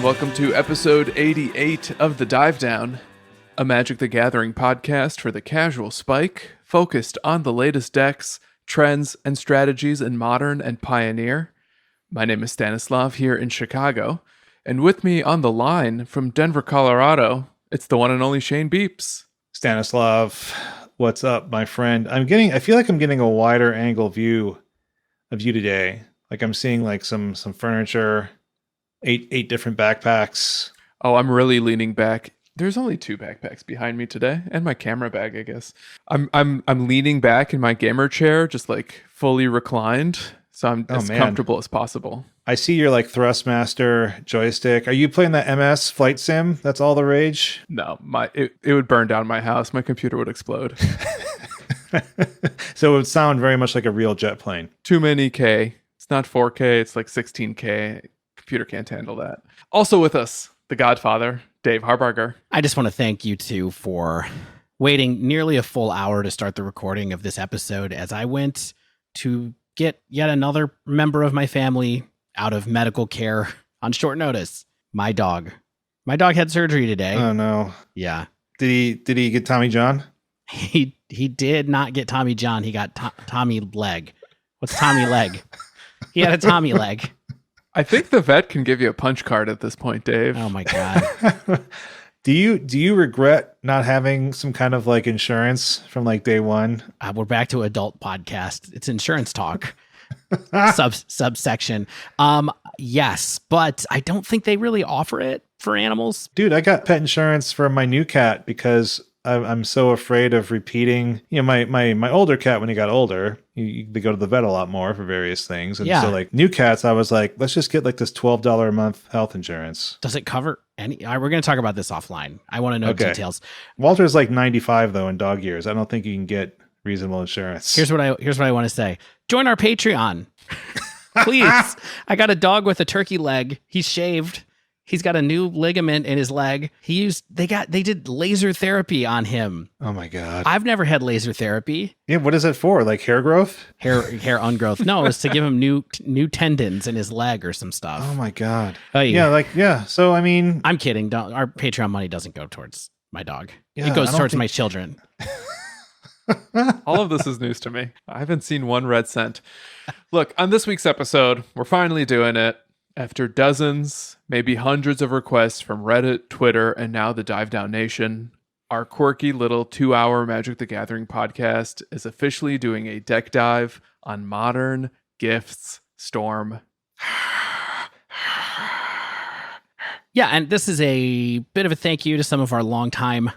welcome to episode 88 of The Dive Down, a Magic the Gathering podcast for the casual spike, focused on the latest decks, trends, and strategies in Modern and Pioneer. My name is Stanislav here in Chicago, and with me on the line from Denver, Colorado, it's the one and only Shane Beeps. Stanislav, what's up, my friend? I feel like I'm getting a wider angle view of you today. Like I'm seeing like some furniture, eight different backpacks. Oh, I'm really leaning back. There's only 2 backpacks behind me today, and my camera bag, I guess. I'm leaning back in my gamer chair, just like fully reclined, so I'm as comfortable as possible. I see your like Thrustmaster joystick. Are you playing that MS flight sim? That's all the rage? No, it would burn down my house. My computer would explode. So it would sound very much like a real jet plane. Too many K. It's not 4K, it's like 16K. Computer can't handle that. Also with us, the Godfather, Dave Harbarger. I just want to thank you two for waiting nearly a full hour to start the recording of this episode as I went to get yet another member of my family out of medical care on short notice. My dog. My dog had surgery today. Oh no. Yeah. Did he get Tommy John? He did not get Tommy John. He got Tommy leg. What's Tommy leg? He had a Tommy leg. I think the vet can give you a punch card at this point, Dave. Oh my God. Do you regret not having some kind of like insurance from like day one? We're back to adult podcast. It's insurance talk. Subsection. Yes, but I don't think they really offer it for animals. Dude, I got pet insurance for my new cat because I'm so afraid of repeating. You know, my older cat, when he got older, they go to the vet a lot more for various things. And so like new cats, I was like, let's just get like this $12 a month health insurance. Does it cover any? We're going to talk about this offline. I want to know details. Walter's like 95 though in dog years. I don't think you can get reasonable insurance. Here's what I want to say. Join our Patreon. Please. I got a dog with a turkey leg. He's shaved. He's got a new ligament in his leg. They did laser therapy on him. Oh my God. I've never had laser therapy. Yeah, what is it for? Like hair growth? Hair ungrowth. No, it's to give him new tendons in his leg or some stuff. Oh my God. Yeah. So I mean, I'm kidding. Our Patreon money doesn't go towards my dog. Yeah, it goes towards my children. All of this is news to me. I haven't seen one red cent. Look, on this week's episode, we're finally doing it. After dozens, maybe hundreds of requests from Reddit, Twitter, and now the Dive Down Nation, our quirky little 2-hour Magic the Gathering podcast is officially doing a deck dive on Modern Gifts Storm. Yeah, and this is a bit of a thank you to some of our longtime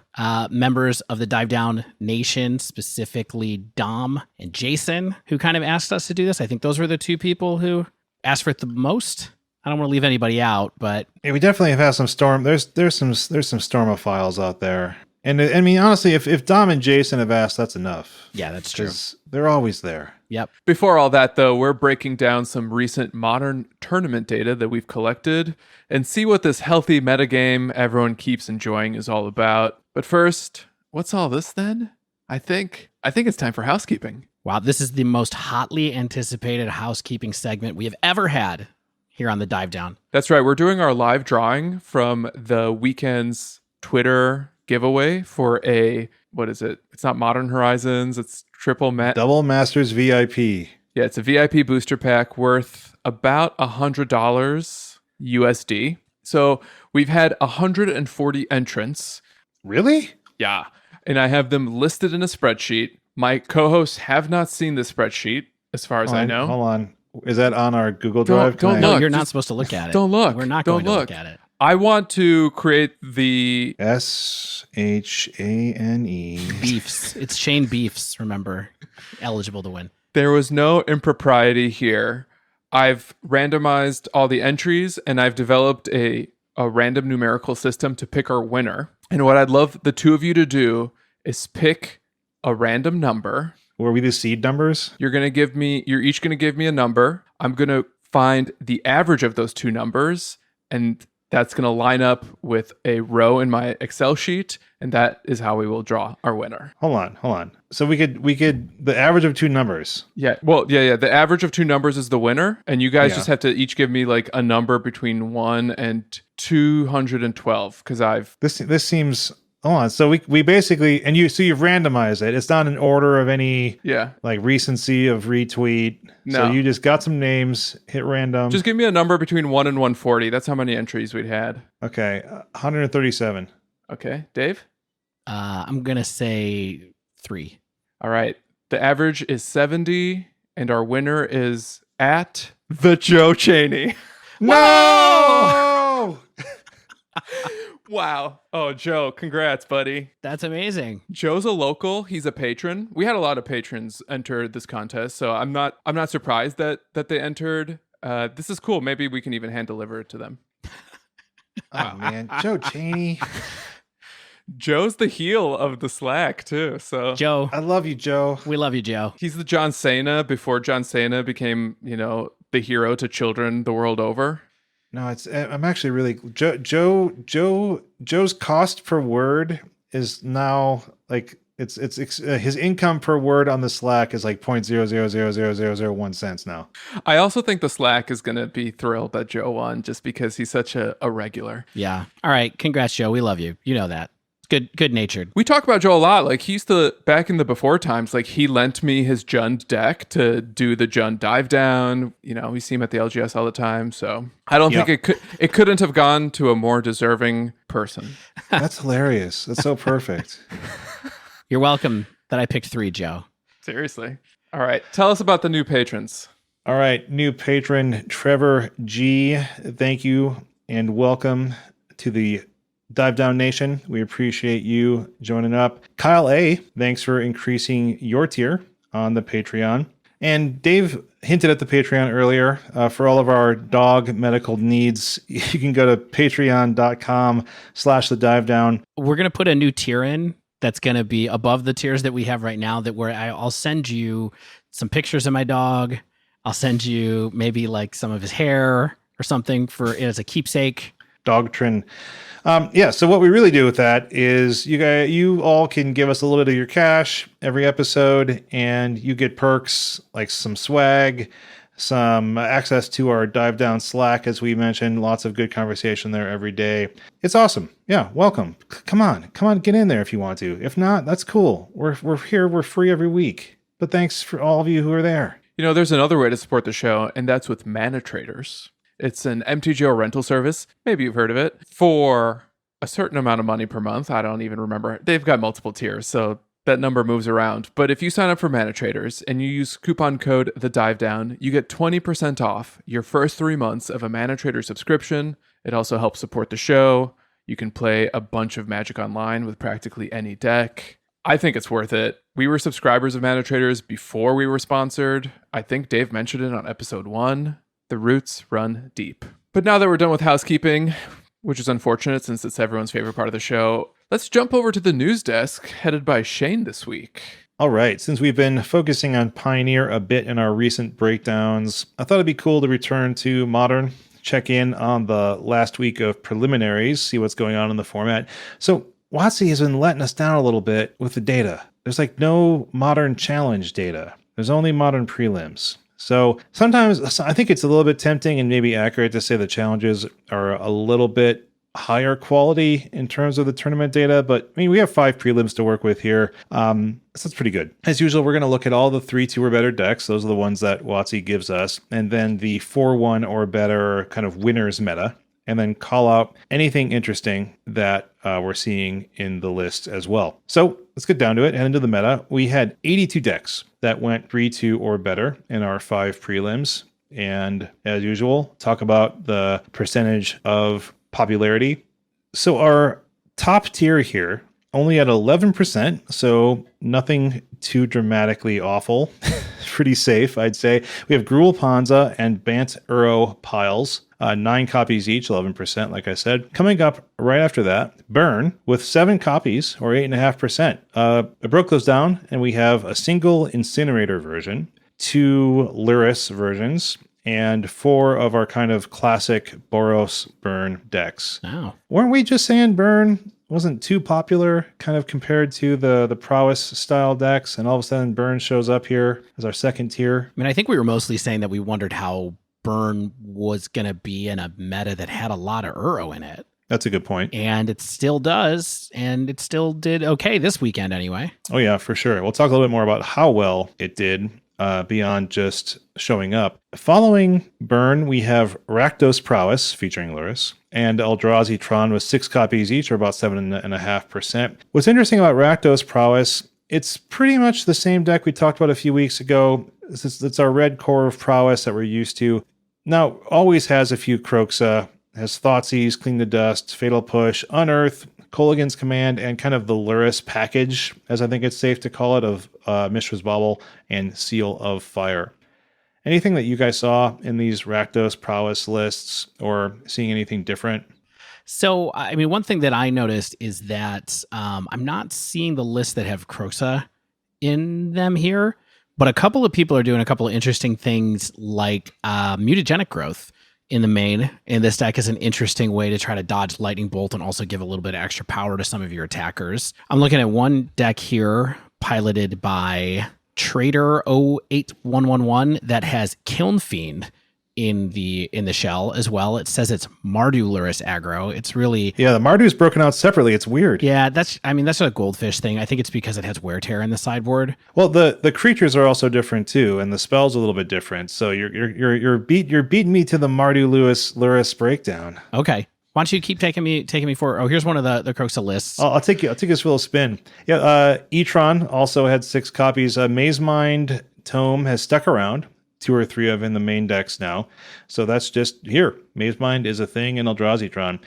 members of the Dive Down Nation, specifically Dom and Jason, who kind of asked us to do this. I think those were the 2 people who asked for it the most. I don't want to leave anybody out, but yeah, we definitely have had some storm. There's some stormophiles out there, and I mean honestly, if Dom and Jason have asked, that's enough. Yeah, that's true. They're always there. Yep. Before all that, though, we're breaking down some recent Modern tournament data that we've collected and see what this healthy metagame everyone keeps enjoying is all about. But first, what's all this then? I think it's time for housekeeping. Wow, this is the most hotly anticipated housekeeping segment we have ever had here on the Dive Down. That's right. We're doing our live drawing from the weekend's Twitter giveaway for what is it? It's not Modern Horizons. It's Double Masters VIP. Yeah, it's a VIP booster pack worth about $100 USD. So we've had 140 entrants. Really? Yeah. And I have them listed in a spreadsheet. My co-hosts have not seen the spreadsheet, as far as I know. Hold on. Is that on our Google Drive? No, you're not supposed to look at it. Don't look. We're not going to look at it. I want to create the SHANE Beefs. It's Shane Beefs, remember. Eligible to win. There was no impropriety here. I've randomized all the entries and I've developed a random numerical system to pick our winner. And what I'd love the 2 of you to do is pick a random number. Were we the seed numbers? You're each going to give me a number. I'm going to find the average of those 2 numbers and That's going to line up with a row in my Excel sheet, and that is how we will draw our winner. Hold on. So we could the average of two numbers. Yeah. Well, yeah. The average of two numbers is the winner, and you guys just have to each give me like a number between 1 and 212 because this seems. Hold on. So we basically you've randomized it. It's not an order of any like recency of retweet. No. So you just got some names, hit random. Just give me a number between 1 and 140. That's how many entries we'd had. Okay, 137. Okay, Dave? I'm gonna say 3. All right. The average is 70, and our winner is at the Joe Cheney. No! Wow. Oh, Joe, congrats, buddy. That's amazing. Joe's a local. He's a patron. We had a lot of patrons enter this contest, so I'm not surprised that they entered. This is cool. Maybe we can even hand deliver it to them. Oh man, Joe Cheney. Joe's the heel of the Slack too. So Joe, I love you, Joe. We love you, Joe. He's the John Cena before John Cena became, the hero to children the world over. No, I'm actually really Joe's cost per word is now like it's his income per word on the Slack is like 0.0000001 cents now. I also think the Slack is going to be thrilled that Joe won just because he's such a regular. Yeah. All right. Congrats, Joe. We love you. You know that. Good natured. We talk about Joe a lot. Like he used to, back in the before times, like he lent me his Jund deck to do the Jund dive down. We see him at the LGS all the time. So I don't think it couldn't have gone to a more deserving person. That's hilarious. That's so perfect. You're welcome that I picked 3, Joe. Seriously. All right. Tell us about the new patrons. All right. New patron, Trevor G. Thank you and welcome to the Dive Down Nation. We appreciate you joining up. Kyle A, thanks for increasing your tier on the Patreon. And Dave hinted at the Patreon earlier. For all of our dog medical needs, you can go to patreon.com/thedivedown. We're going to put a new tier in that's going to be above the tiers that we have right now, I'll send you some pictures of my dog. I'll send you maybe like some of his hair or something as a keepsake. Dogtrin. So what we really do with that is you all can give us a little bit of your cash every episode, and you get perks like some swag, some access to our Dive Down Slack, as we mentioned. Lots of good conversation there every day. It's awesome. Yeah, welcome. Come on, get in there if you want to. If not, that's cool. We're here. We're free every week. But thanks for all of you who are there. There's another way to support the show, and that's with Mana Traders. It's an MTGO rental service. Maybe you've heard of it. For a certain amount of money per month. I don't even remember. They've got multiple tiers, so that number moves around. But if you sign up for Mana Traders and you use coupon code TheDiveDown, you get 20% off your first 3 months of a Mana Trader subscription. It also helps support the show. You can play a bunch of Magic Online with practically any deck. I think it's worth it. We were subscribers of Mana Traders before we were sponsored. I think Dave mentioned it on episode 1. The roots run deep. But now that we're done with housekeeping, which is unfortunate since it's everyone's favorite part of the show, let's jump over to the news desk headed by Shane this week. All right. Since we've been focusing on Pioneer a bit in our recent breakdowns, I thought it'd be cool to return to Modern, check in on the last week of preliminaries, see what's going on in the format. So WotC has been letting us down a little bit with the data. There's like no Modern challenge data. There's only Modern prelims. So sometimes I think it's a little bit tempting and maybe accurate to say the challenges are a little bit higher quality in terms of the tournament data, but I mean, we have 5 prelims to work with here. So that's pretty good. As usual, we're going to look at all the 3-2 or better decks. Those are the ones that WotC gives us. And then the 4-1 or better kind of winners meta. And then call out anything interesting that we're seeing in the list as well. So let's get down to it. Head into the meta. We had 82 decks that went 3-2 or better in our 5 prelims. And as usual, talk about the percentage of popularity. So our top tier here only at 11%, so nothing too dramatically awful. Pretty safe, I'd say. We have Gruul Panza and Bant Uro Piles. 9 copies each, 11%, like I said. Coming up right after that, Burn with 7 copies, or 8.5%. I broke those down, and we have a single Incinerator version, 2 Lyris versions, and 4 of our kind of classic Boros burn decks. Oh. Weren't we just saying burn wasn't too popular kind of compared to the prowess style decks, and all of a sudden burn shows up here as our second tier? I mean, I think we were mostly saying that we wondered how burn was going to be in a meta that had a lot of Uro in it. That's a good point. And it still does, and it still did okay this weekend anyway. Oh yeah, for sure. We'll talk a little bit more about how well it did beyond just showing up. Following burn, we have Rakdos Prowess featuring Luris and Eldrazi Tron with 6 copies each, or about 7.5%. What's interesting about Rakdos Prowess, it's pretty much the same deck we talked about a few weeks ago. It's our red core of prowess that we're used to. Now, always has a few Kroxa, has Thoughtseize, Clean the Dust, Fatal Push, Unearth, Kolaghan's Command, and kind of the Luris package, as I think it's safe to call it, of Mishra's Bauble and Seal of Fire. Anything that you guys saw in these Rakdos Prowess lists, or seeing anything different? So, I mean, one thing that I noticed is that I'm not seeing the lists that have Kroxa in them here, but a couple of people are doing a couple of interesting things, like mutagenic growth in the main. And this deck is an interesting way to try to dodge Lightning Bolt and also give a little bit of extra power to some of your attackers. I'm looking at one deck here piloted by Trader 08111 that has Kiln Fiend in the shell as well. It says it's Mardu Luris aggro. It's really... Yeah, the Mardu's broken out separately. It's weird. Yeah, that's a Goldfish thing. I think it's because it has Wear Tear in the sideboard. Well, the creatures are also different too, and the spells are a little bit different. So you're beating me to the Mardu Luris breakdown. Okay. Why don't you keep taking me for... Oh, here's one of the Kroxa lists. I'll take this for a little spin. Yeah, Etron also had 6 copies. Mazemind Tome has stuck around. 2 or 3 of in the main decks now. So that's just here. Mazemind is a thing in Eldrazi Tron.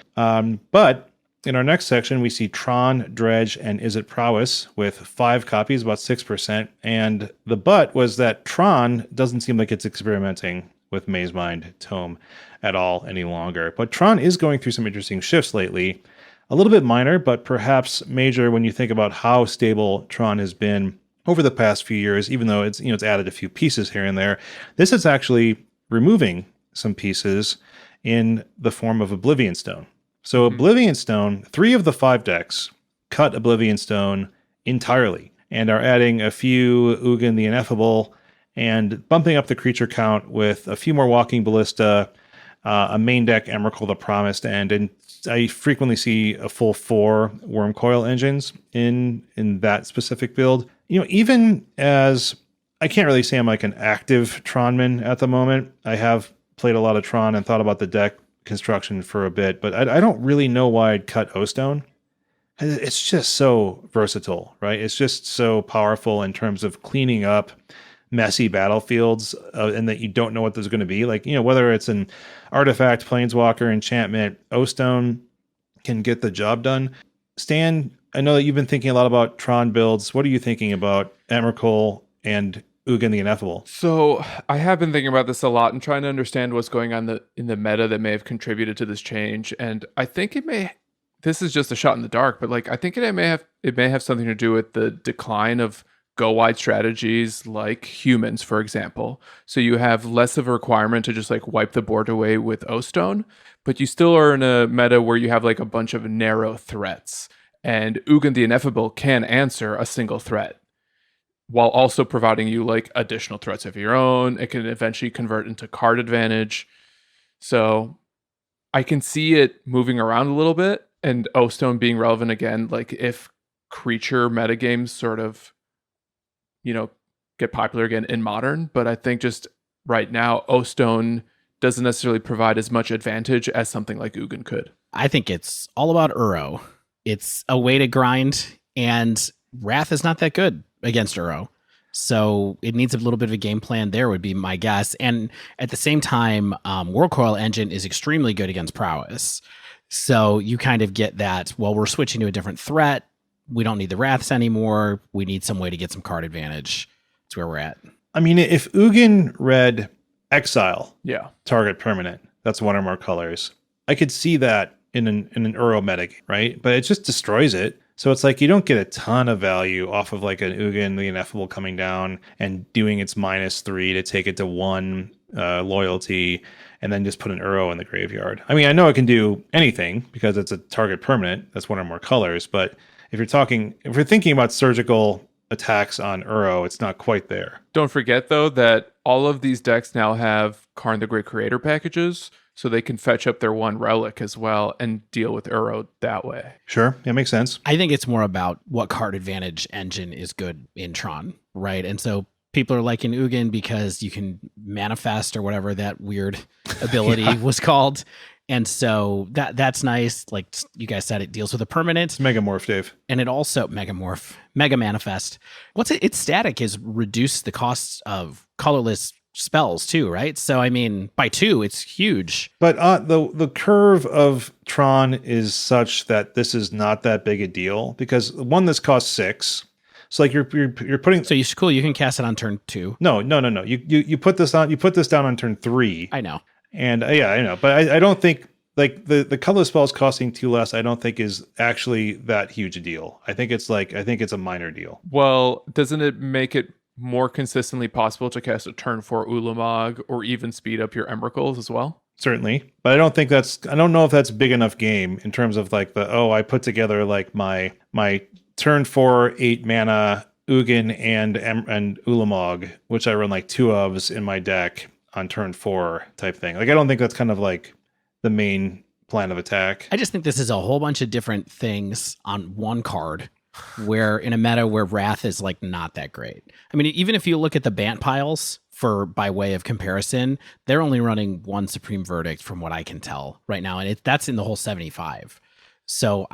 But in our next section, we see Tron, Dredge, and Izzet Prowess with 5 copies, about 6%. And the but was that Tron doesn't seem like it's experimenting with Mazemind Tome at all any longer. But Tron is going through some interesting shifts lately. A little bit minor, but perhaps major when you think about how stable Tron has been over the past few years, even though it's added a few pieces here and there. This is actually removing some pieces in the form of Oblivion Stone. So Oblivion Stone, 3 of the 5 decks cut Oblivion Stone entirely and are adding a few Ugin the Ineffable and bumping up the creature count with a few more Walking Ballista, a main deck Emrakul the Promised, and I frequently see a full 4 Wormcoil engines in that specific build. Even as I can't really say I'm like an active Tronman at the moment. I have played a lot of Tron and thought about the deck construction for a bit, but I don't really know why I'd cut O-Stone. It's just so versatile, right? It's just so powerful in terms of cleaning up messy battlefields and that you don't know what there's going to be. Like, whether it's an artifact, planeswalker, enchantment, O-Stone can get the job done. Stan, I know that you've been thinking a lot about Tron builds. What are you thinking about Emrakul and Ugin the Ineffable? So I have been thinking about this a lot and trying to understand what's going on in the meta that may have contributed to this change. And I think this is just a shot in the dark, but I think it may have something to do with the decline of go wide strategies like humans, for example. So you have less of a requirement to just wipe the board away with O-Stone, but you still are in a meta where you have a bunch of narrow threats. And Ugin the Ineffable can answer a single threat while also providing you additional threats of your own. It can eventually convert into card advantage. So I can see it moving around a little bit and O-Stone being relevant again, if creature metagames sort of, get popular again in modern. But I think just right now, O-Stone doesn't necessarily provide as much advantage as something like Ugin could. I think it's all about Uro. It's a way to grind, and Wrath is not that good against Uro. So it needs a little bit of a game plan there, would be my guess. And at the same time, Wormcoil Engine is extremely good against Prowess. So you kind of get that, well, we're switching to a different threat. We don't need the Wraths anymore. We need some way to get some card advantage. That's where we're at. I mean, if Ugin read Exile, yeah, target permanent, that's 1 or more colors, I could see that in an Uro metagame, right? But it just destroys it. So it's you don't get a ton of value off of an Ugin the Ineffable coming down and doing its -3 to take it to 1 loyalty, and then just put an Uro in the graveyard. I mean, I know it can do anything because it's a target permanent. That's one or more colors. But if you're thinking about surgical attacks on Uro, it's not quite there. Don't forget, though, that all of these decks now have Karn the Great Creator packages, so they can fetch up their one relic as well and deal with Uro that way. Sure, that makes sense. I think it's more about what card advantage engine is good in Tron, right? And so people are liking Ugin because you can manifest or whatever that weird ability was called. And so that's nice. Like you guys said, it deals with a permanent. It's Megamorph, Dave. And it also, Mega Manifest. Its static is reduce the costs of colorless spells too, right? So, I mean, by 2, it's huge. But the curve of Tron is such that this is not that big a deal because one, this costs 6. So like you're putting. So you can cast it on turn 2. No. You put this down on turn 3. I know. And yeah, I know, but I don't think like the color spells costing 2 less. I don't think is actually that huge a deal. I think it's a minor deal. Well, doesn't it make it more consistently possible to cast a turn 4 Ulamog or even speed up your Emrakuls as well? Certainly, but I don't know if that's big enough game in terms of like I put together like my turn 4 8 mana Ugin and Ulamog, which I run like 2 ofs in my deck on turn 4 type thing. Like I don't think that's kind of like the main plan of attack. I just think this is a whole bunch of different things on one card where in a meta where Wrath is like not that great. I mean, even if you look at the Bant piles by way of comparison, they're only running 1 Supreme Verdict from what I can tell right now. And that's in the whole 75. So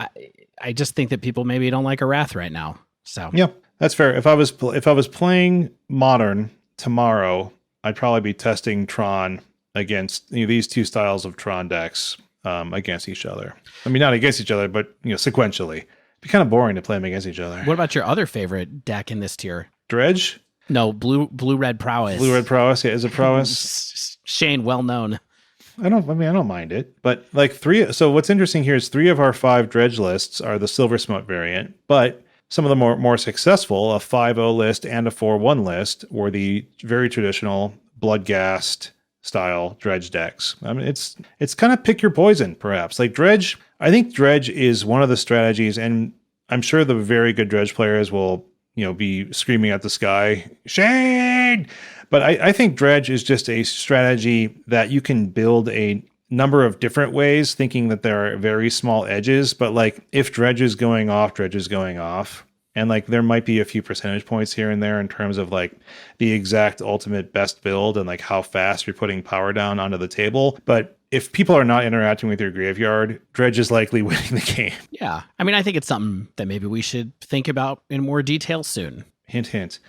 I just think that people maybe don't like a Wrath right now. So yeah, that's fair. If I was playing Modern tomorrow, I'd probably be testing Tron against these 2 styles of Tron decks against each other. I mean, not against each other, but sequentially. It'd be kind of boring to play them against each other. What about your other favorite deck in this tier? Dredge? No, blue-red prowess. Blue-red prowess, yeah, is it prowess? Shane, well known. I don't mind it, but like 3. So what's interesting here is 3 of our 5 Dredge lists are the Silver Smoke variant, but some of the more successful, a 5-0 list and a 4-1 list, were the very traditional Bloodghast style Dredge decks. I mean, it's kind of pick your poison, perhaps. Like Dredge, I think Dredge is one of the strategies, and I'm sure the very good Dredge players will, be screaming at the sky, Shane! But I think Dredge is just a strategy that you can build a number of different ways, thinking that there are very small edges, but like if Dredge is going off, Dredge is going off. And like there might be a few percentage points here and there in terms of like the exact ultimate best build and like how fast you're putting power down onto the table. But if people are not interacting with your graveyard, Dredge is likely winning the game. Yeah. I mean, I think it's something that maybe we should think about in more detail soon. Hint, hint.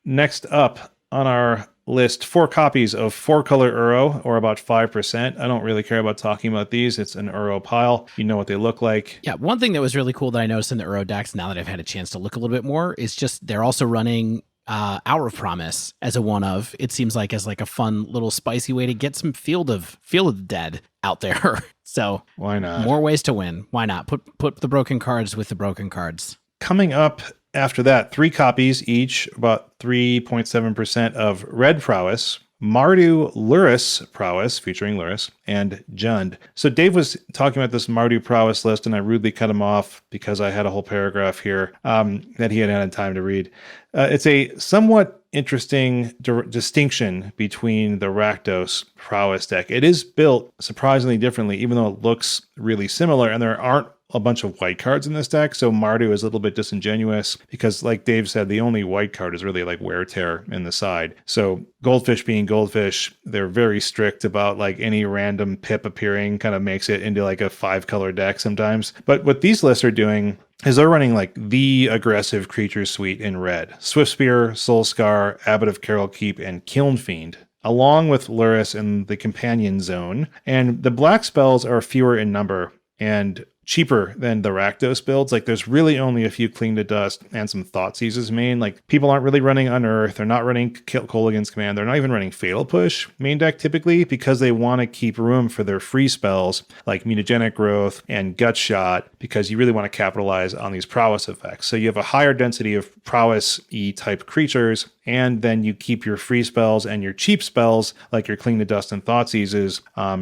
Next up on our list, 4 copies of 4-color Uro, or about 5%. I don't really care about talking about these. It's an Uro pile. You know what they look like. Yeah, one thing that was really cool that I noticed in the Uro decks, now that I've had a chance to look a little bit more, is just they're also running Hour of Promise as a one of. It seems like as like a fun little spicy way to get some Field of the Dead out there. So why not? More ways to win. Why not? Put the broken cards with the broken cards. Coming up after that, 3 copies each, about 3.7% of Red Prowess, Mardu Luris Prowess, featuring Luris, and Jund. So Dave was talking about this Mardu Prowess list, and I rudely cut him off because I had a whole paragraph here that he had had time to read. It's a somewhat interesting distinction between the Rakdos Prowess deck. It is built surprisingly differently, even though it looks really similar, and there aren't a bunch of white cards in this deck, so Mardu is a little bit disingenuous because, like Dave said, the only white card is really like Wear Tear in the side. So Goldfish being Goldfish, they're very strict about like any random pip appearing kind of makes it into like a 5-color deck sometimes. But what these lists are doing is they're running like the aggressive creature suite in red. Swiftspear, Soulscar, Abbot of Carol Keep, and Kiln Fiend, along with Luris in the Companion Zone. And the black spells are fewer in number, and cheaper than the Rakdos builds. Like there's really only a few Cling to Dust and some Thoughtseizes main. Like people aren't really running Unearth. They're not running Kolaghan's Command. They're not even running Fatal Push main deck typically because they want to keep room for their free spells like Mutagenic Growth and Gut Shot because you really want to capitalize on these prowess effects. So you have a higher density of prowess-y type creatures, and then you keep your free spells and your cheap spells like your Cling to Dust and Thoughtseizes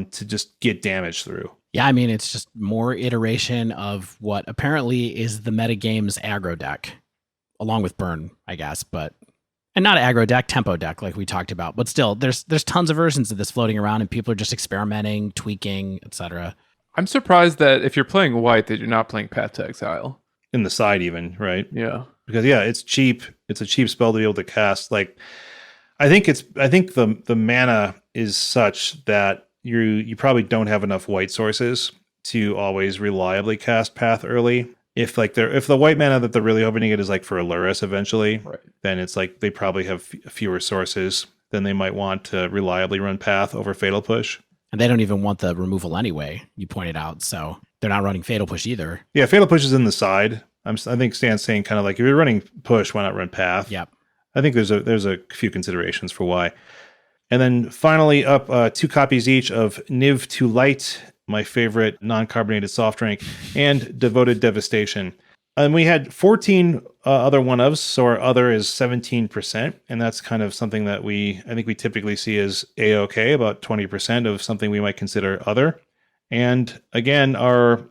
to just get damage through. Yeah, I mean, it's just more iteration of what apparently is the metagame's aggro deck, along with Burn, I guess, and not aggro deck, tempo deck, like we talked about. But still, there's tons of versions of this floating around, and people are just experimenting, tweaking, etc. I'm surprised that if you're playing white, that you're not playing Path to Exile. In the side even, right? Yeah. Because it's cheap. It's a cheap spell to be able to cast. Like, I think the mana is such that you probably don't have enough white sources to always reliably cast Path early. If the white mana that they're really hoping to get is like for Aluris eventually, right, then it's like they probably have fewer sources than they might want to reliably run Path over Fatal Push. And they don't even want the removal anyway, you pointed out, so they're not running Fatal Push either. Yeah, Fatal Push is in the side. I think Stan's saying kind of like, if you're running Push, why not run Path? Yep. I think there's a few considerations for why. And then finally up 2 copies each of Niv to Light, my favorite non-carbonated soft drink, and Devoted Devastation. And we had 14 other one-ofs, so our other is 17%, and that's kind of something that I think we typically see as A-OK, about 20% of something we might consider other. And again, our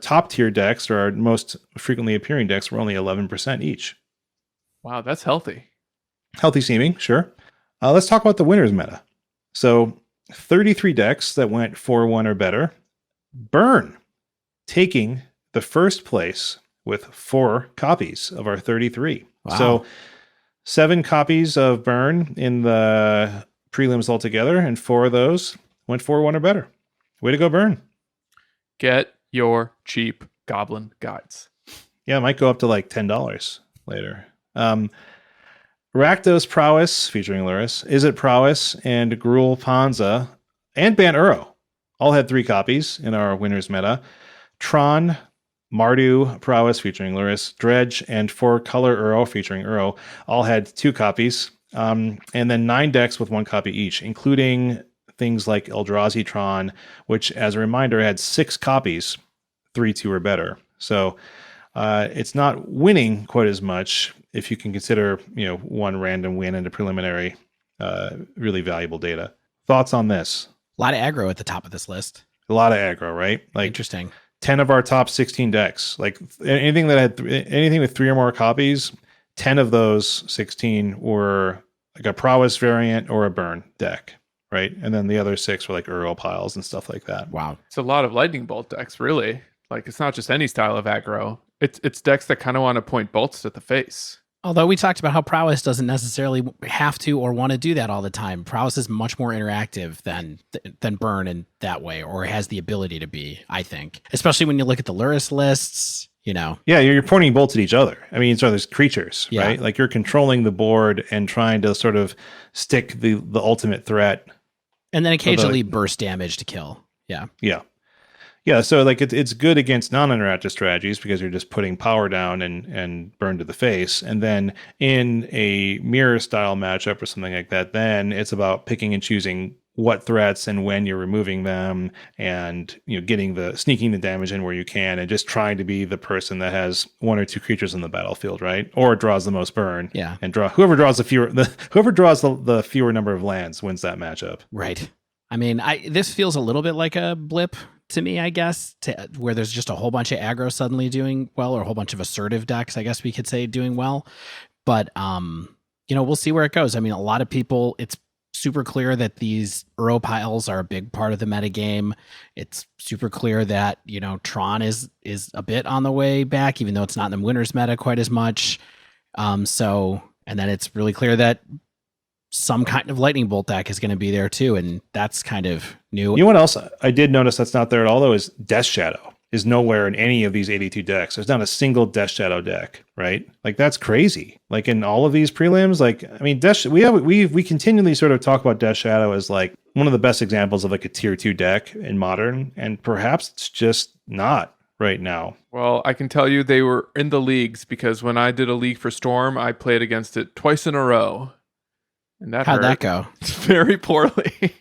top tier decks, or our most frequently appearing decks, were only 11% each. Wow, that's healthy. Healthy seeming, sure. Let's talk about the winners meta. So 33 decks that went 4-1 or better. Burn taking the first place with 4 copies of our 33. Wow. So 7 copies of Burn in the prelims altogether, and 4 of those went 4-1 or better. Way to go, Burn. Get your cheap Goblin guides. Yeah, it might go up to like $10 later. Rakdos Prowess, featuring Luris, Izzet Prowess, and Gruul Panza, and Ban Uro all had 3 copies in our winners meta. Tron, Mardu Prowess, featuring Luris, Dredge, and 4-color Uro, featuring Uro, all had 2 copies. And then 9 decks with 1 copy each, including things like Eldrazi Tron, which, as a reminder, had 6 copies, 3-2 or better. So it's not winning quite as much if you can consider, one random win and a preliminary really valuable data. Thoughts on this? A lot of aggro at the top of this list. A lot of aggro, right? Like Interesting. 10 of our top 16 decks. Like anything that had anything with 3 or more copies, 10 of those 16 were like a Prowess variant or a Burn deck, right? And then the other 6 were like Uro piles and stuff like that. Wow. It's a lot of Lightning Bolt decks, really. Like, it's not just any style of aggro. It's decks that kind of want to point bolts at the face. Although we talked about how Prowess doesn't necessarily have to or want to do that all the time. Prowess is much more interactive than Burn in that way, or has the ability to be, I think. Especially when you look at the Luris lists, Yeah, you're pointing bolts at each other. I mean, so there's creatures, right? Like you're controlling the board and trying to sort of stick the ultimate threat. And then occasionally burst damage to kill. Yeah. Yeah. Yeah, so like it's good against non-interactive strategies because you're just putting power down and burn to the face. And then in a mirror style matchup or something like that, then it's about picking and choosing what threats and when you're removing them, and sneaking the damage in where you can, and just trying to be the person that has 1 or 2 creatures in the battlefield, right? Or draws the most burn. Yeah. And whoever draws the fewer number of lands wins that matchup. Right. I mean, this feels a little bit like a blip to me, I guess, where there's just a whole bunch of aggro suddenly doing well, or a whole bunch of assertive decks, I guess we could say, doing well. But, we'll see where it goes. I mean, a lot of people, it's super clear that these Uro piles are a big part of the metagame. It's super clear that, Tron is a bit on the way back, even though it's not in the winners meta quite as much. And then it's really clear that some kind of lightning bolt deck is going to be there too, and that's kind of new. You know what else I did notice that's not there at all, though, is Death Shadow is nowhere in any of these 82 decks. There's not a single Death Shadow deck, right? Like, that's crazy. Like in all of these prelims, like, I mean, we continually sort of talk about Death Shadow as like one of the best examples of like a tier 2 deck in Modern, and perhaps it's just not right now. Well, I can tell you they were in the leagues, because when I did a league for Storm, I played against it twice in a row. And that How'd that hurt go? very poorly.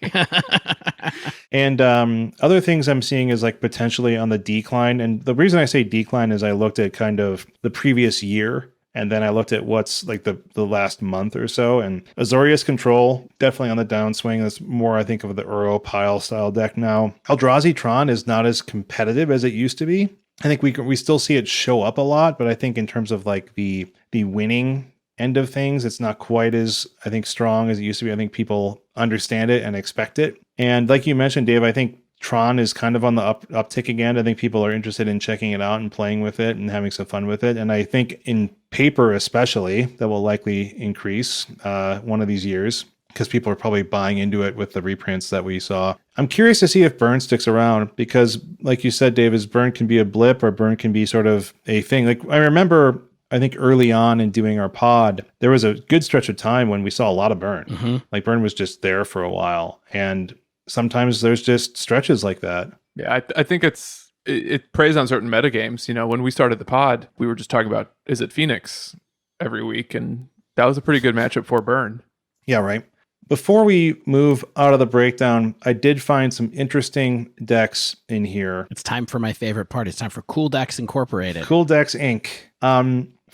And other things I'm seeing is like potentially on the decline. And the reason I say decline is I looked at kind of the previous year, and then I looked at what's like the last month or so. And Azorius Control, definitely on the downswing. That's more, I think, of the Uro pile style deck now. Eldrazi Tron is not as competitive as it used to be. I think we still see it show up a lot, but I think in terms of like the winning end of things, it's not quite as, I think, strong as it used to be. I think people understand it and expect it. And like you mentioned, Dave, I think Tron is kind of on the uptick again. I think people are interested in checking it out and playing with it and having some fun with it. And I think in paper especially, that will likely increase one of these years, because people are probably buying into it with the reprints that we saw. I'm curious to see if Burn sticks around, because like you said, Dave, is Burn can be a blip or Burn can be sort of a thing. Like I remember, I think early on in doing our pod, there was a good stretch of time when we saw a lot of Burn. Mm-hmm. Like Burn was just there for a while. And sometimes there's just stretches like that. Yeah, I think it preys on certain metagames. You know, when we started the pod, we were just talking about Izzet Phoenix every week, and that was a pretty good matchup for Burn. Yeah, right. Before we move out of the breakdown, I did find some interesting decks in here. It's time for my favorite part. It's time for Cool Decks Incorporated. Cool Decks Inc.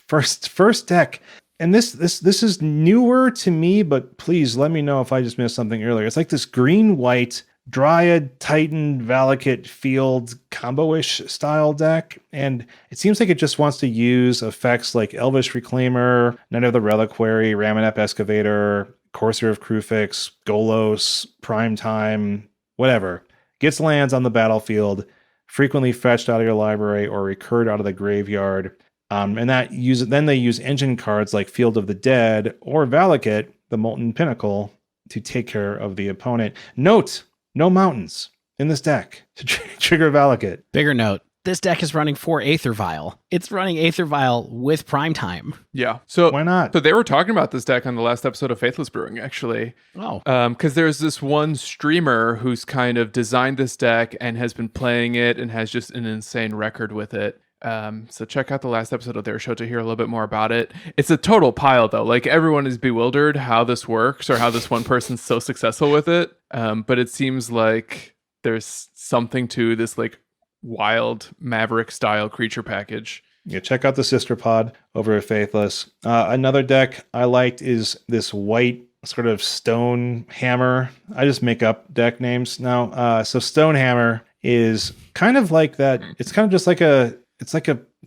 First deck. And this is newer to me, but please let me know if I just missed something earlier. It's like this green-white Dryad, Titan, Valakut, Field combo-ish style deck. And it seems like it just wants to use effects like Elvish Reclaimer, Knight of the Reliquary, Ramunap Excavator, Courser of Krufix, Golos, Primetime, whatever. Gets lands on the battlefield, frequently fetched out of your library or recurred out of the graveyard. And then they use engine cards like Field of the Dead or Valakut, the Molten Pinnacle, to take care of the opponent. Note, no mountains in this deck to trigger Valakut. Bigger note, this deck is running 4 Aether Vial. It's running Aether Vial with Primetime. Yeah. So why not? So they were talking about this deck on the last episode of Faithless Brewing, actually. Oh. Because there's this one streamer who's kind of designed this deck and has been playing it and has just an insane record with it. So check out the last episode of their show to hear a little bit more about it. It's a total pile, though. Like, everyone is bewildered how this works or how this one person's so successful with it. But it seems like there's something to this like wild Maverick style creature package. Yeah, check out the sister pod over at Faithless. Another deck I liked is this white sort of Stone Hammer. I just make up deck names now. So Stone Hammer is kind of like that. It's kind of just like a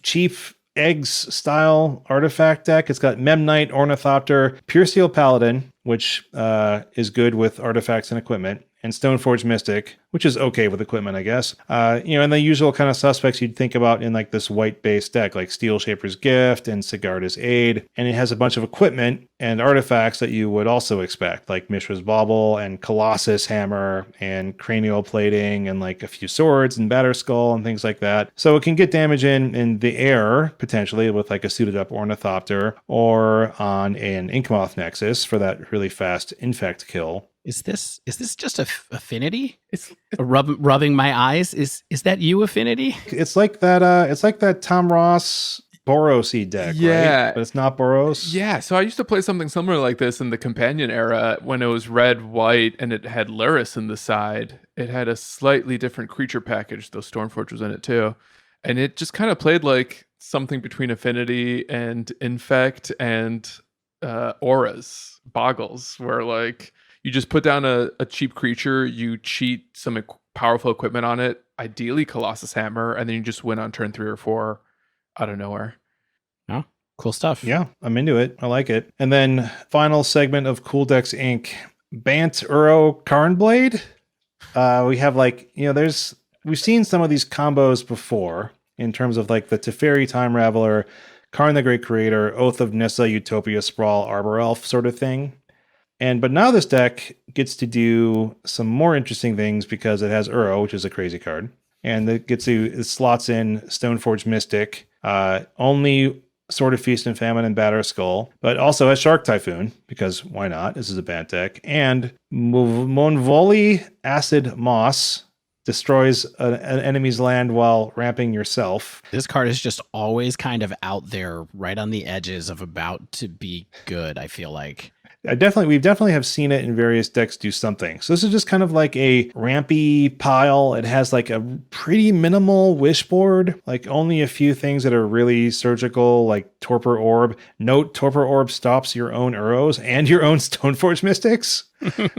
cheap eggs style artifact deck. It's got Memnite, Ornithopter, Pure Steel Paladin, which is good with artifacts and equipment, and Stoneforge Mystic, which is okay with equipment, I guess. And the usual kind of suspects you'd think about in like this white-based deck, like Steel Shaper's Gift and Sigarda's Aid. And it has a bunch of equipment and artifacts that you would also expect, like Mishra's Bauble and Colossus Hammer and Cranial Plating and like a few swords and Batterskull and things like that. So it can get damage in the air, potentially, with like a suited up Ornithopter or on an Inkmoth Nexus for that really fast Infect kill. Is this just Affinity? It's rubbing my eyes. Is that you, Affinity? It's like that Tom Ross Boros-y deck, yeah, right? But it's not Boros. Yeah, so I used to play something similar like this in the Companion era when it was red, white, and it had Luris in the side. It had a slightly different creature package, though Stormforge was in it too. And it just kind of played like something between Affinity and Infect and Auras, Boggles, where like you just put down a cheap creature, you cheat some powerful equipment on it, ideally Colossus Hammer, and then you just win on turn 3 or 4 out of nowhere. Oh, cool stuff. Yeah, I'm into it. I like it. And then final segment of Cool Decks Inc. Bant Uro Karnblade. We have like, we've seen some of these combos before in terms of like the Teferi Time Raveler, Karn the Great Creator, Oath of Nissa, Utopia Sprawl, Arbor Elf sort of thing. But now this deck gets to do some more interesting things because it has Uro, which is a crazy card. And it slots in Stoneforge Mystic. Only Sword of Feast and Famine and Batter Skull, but also has Shark Typhoon, because why not? This is a bad deck. And Monvoli Acid Moss destroys an enemy's land while ramping yourself. This card is just always kind of out there, right on the edges of about to be good, I feel like. We definitely have seen it in various decks do something. So this is just kind of like a rampy pile. It has like a pretty minimal wish board, like only a few things that are really surgical, like Torpor Orb. Note, Torpor Orb stops your own Uros and your own Stoneforge Mystics.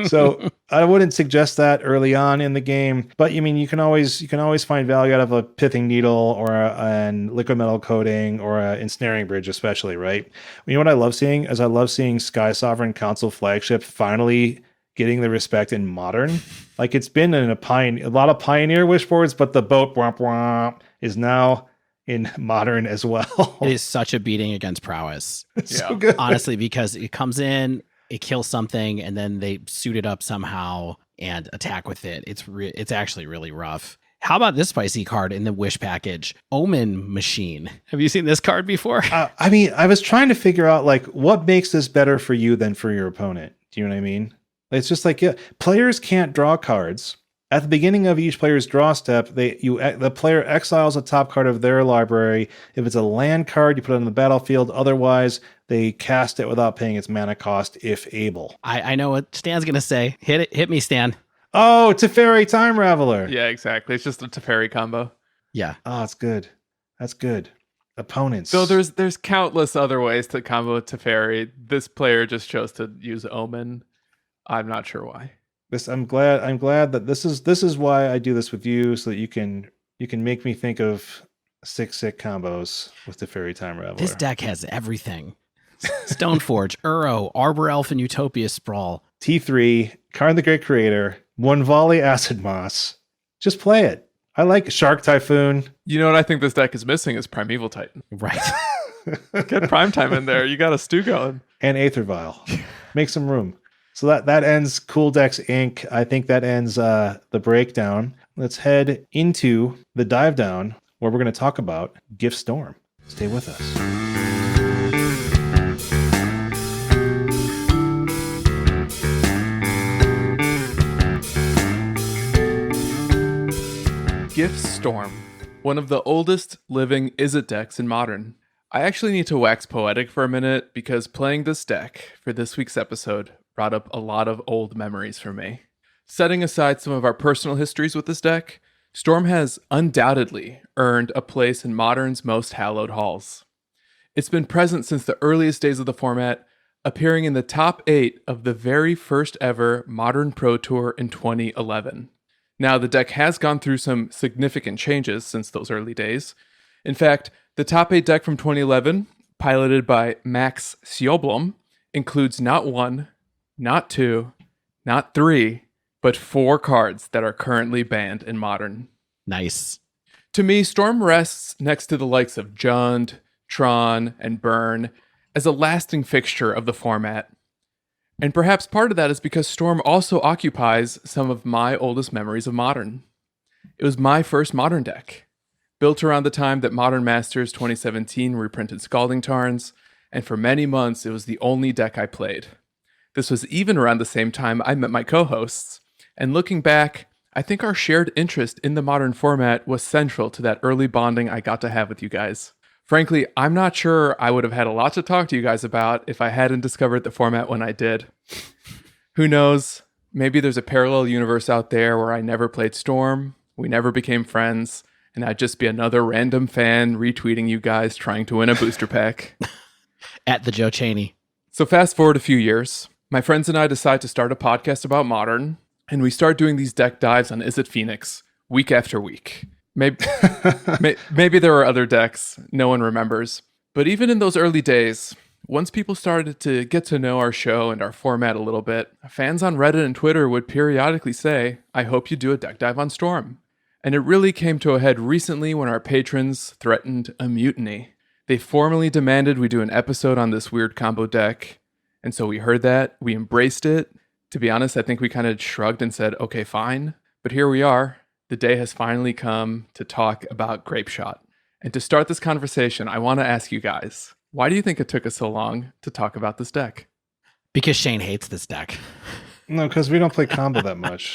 So I wouldn't suggest that early on in the game, but I mean, you can always find value out of a Pithing Needle or a Liquid Metal Coating or a Ensnaring Bridge, especially, right? You know what I love seeing is I love seeing Sky Sovereign Council Flagship finally getting the respect in Modern. Like it's been in a lot of Pioneer wish boards, but the boat womp womp is now in Modern as well. It is such a beating against prowess. It's so good. Honestly, because it comes in, it kills something, and then they suit it up somehow and attack with it. It's actually really rough. How about this spicy card in the Wish package? Omen Machine. Have you seen this card before? I mean, I was trying to figure out like what makes this better for you than for your opponent. Do you know what I mean? It's just like, yeah, players can't draw cards. At the beginning of each player's draw step, the player exiles a top card of their library. If it's a land card, you put it on the battlefield. Otherwise, they cast it without paying its mana cost if able. I know what Stan's going to say. Hit me, Stan. Oh, Teferi Time Raveler. Yeah, exactly. It's just a Teferi combo. Yeah. Oh, it's good. That's good. Opponents. So there's countless other ways to combo Teferi. This player just chose to use Omen. I'm not sure why. I'm glad that this is why I do this with you, so that you can make me think of sick combos with the Fairy Time Raveler. This deck has everything. Stoneforge, Uro, Arbor Elf, and Utopia Sprawl. T3, Karn the Great Creator, One Volley Acid Moss. Just play it. I like Shark Typhoon. You know what I think this deck is missing is Primeval Titan. Right. Get Primetime in there. You got a stew going. And Aether Vial. Make some room. So that ends Cool Decks Inc. I think that ends the breakdown. Let's head into the dive down, where we're going to talk about Gift Storm. Stay with us. Gift Storm, one of the oldest living Izzet decks in Modern. I actually need to wax poetic for a minute because playing this deck for this week's episode brought up a lot of old memories for me. Setting aside some of our personal histories with this deck, Storm has undoubtedly earned a place in Modern's most hallowed halls. It's been present since the earliest days of the format, appearing in the top 8 of the very first ever Modern Pro Tour in 2011. Now, the deck has gone through some significant changes since those early days. In fact, the top 8 deck from 2011, piloted by Max Sjöblom, includes not 1, not 2, not 3, but 4 cards that are currently banned in Modern. Nice. To me, Storm rests next to the likes of Jund, Tron, and Burn as a lasting fixture of the format. And perhaps part of that is because Storm also occupies some of my oldest memories of Modern. It was my first Modern deck, built around the time that Modern Masters 2017 reprinted Scalding Tarns, and for many months it was the only deck I played. This was even around the same time I met my co-hosts, and looking back, I think our shared interest in the Modern format was central to that early bonding I got to have with you guys. Frankly, I'm not sure I would have had a lot to talk to you guys about if I hadn't discovered the format when I did. Who knows? Maybe there's a parallel universe out there where I never played Storm, we never became friends, and I'd just be another random fan retweeting you guys trying to win a booster pack. At the Joe Chaney. So fast forward a few years. My friends and I decide to start a podcast about Modern, and we start doing these deck dives on Izzet Phoenix week after week. Maybe there were other decks, no one remembers. But even in those early days, once people started to get to know our show and our format a little bit, fans on Reddit and Twitter would periodically say, "I hope you do a deck dive on Storm." And it really came to a head recently when our patrons threatened a mutiny. They formally demanded we do an episode on this weird combo deck. And so we heard that, we embraced it. To be honest, I think we kind of shrugged and said, okay, fine. But here we are. The day has finally come to talk about Grapeshot. And to start this conversation, I want to ask you guys, Why do you think it took us so long to talk about this deck? Because Shane hates this deck. No, because we don't play combo that much.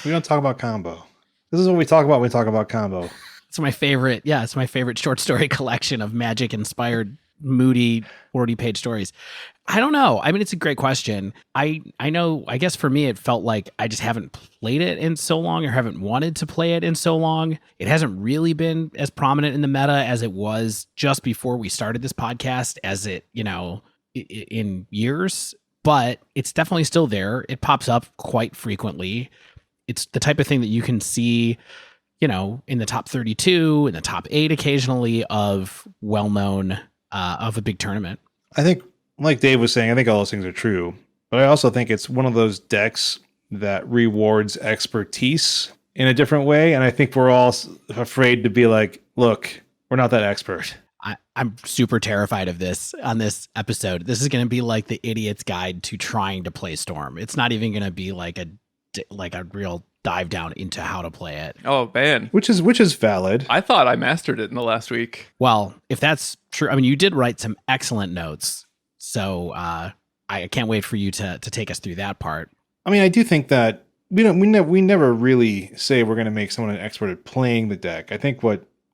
We don't talk about combo. This is what we talk about when we talk about combo. It's my favorite. Yeah, it's my favorite short story collection of Magic-inspired, moody, 40-page stories. I don't know. I mean, it's a great question. I know, I guess for me, it felt like I just haven't played it in so long or haven't wanted to play it in so long. It hasn't really been as prominent in the meta as it was just before we started this podcast, as it, in years. But it's definitely still there. It pops up quite frequently. It's the type of thing that you can see, in the top 32, in the top 8 occasionally of well-known, of a big tournament. I think, like Dave was saying, I think all those things are true. But I also think it's one of those decks that rewards expertise in a different way. And I think we're all afraid to be like, look, we're not that expert. I'm super terrified of this on this episode. This is going to be like the idiot's guide to trying to play Storm. It's not even going to be like a real dive down into how to play it. Oh man, which is valid. I thought I mastered it in the last week. Well, if that's true, I mean, you did write some excellent notes, so I can't wait for you to take us through that part. I mean, I do think that we never really say we're going to make someone an expert at playing the deck. I think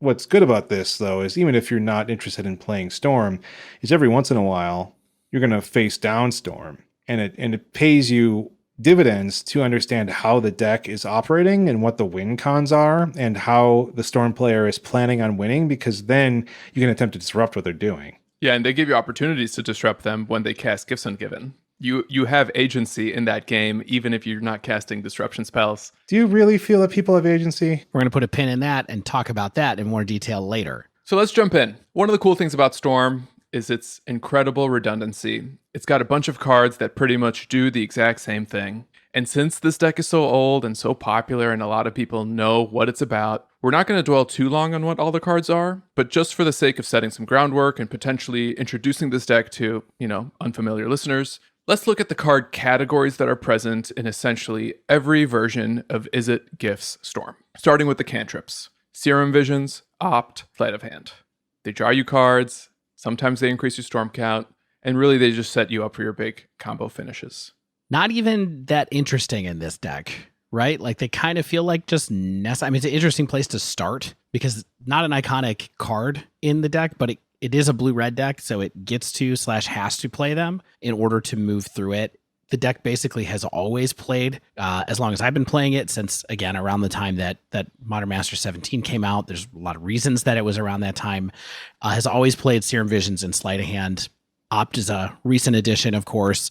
what's good about this though is even if you're not interested in playing Storm, is every once in a while you're going to face down Storm, and it pays you dividends to understand how the deck is operating and what the win cons are and how the Storm player is planning on winning, because then you can attempt to disrupt what they're doing. Yeah, and they give you opportunities to disrupt them when they cast Gifts Ungiven. You have agency in that game, even if you're not casting disruption spells. Do you really feel that people have agency? We're going to put a pin in that and talk about that in more detail later. So let's jump in. One of the cool things about Storm is its incredible redundancy. It's got a bunch of cards that pretty much do the exact same thing. And since this deck is so old and so popular and a lot of people know what it's about, we're not going to dwell too long on what all the cards are, but just for the sake of setting some groundwork and potentially introducing this deck to, unfamiliar listeners, let's look at the card categories that are present in essentially every version of Izzet Gifts Storm. Starting with the cantrips. Serum Visions, Opt, Sleight of Hand. They draw you cards, sometimes they increase your storm count, and really they just set you up for your big combo finishes. Not even that interesting in this deck, right? Like they kind of feel like just it's an interesting place to start because not an iconic card in the deck, but it is a blue-red deck, so it gets to / has to play them in order to move through it. The deck basically has always played, as long as I've been playing it, since, again, around the time that Modern Master 17 came out. There's a lot of reasons that it was around that time. Has always played Serum Visions and Sleight of Hand. Opt is a recent addition, of course.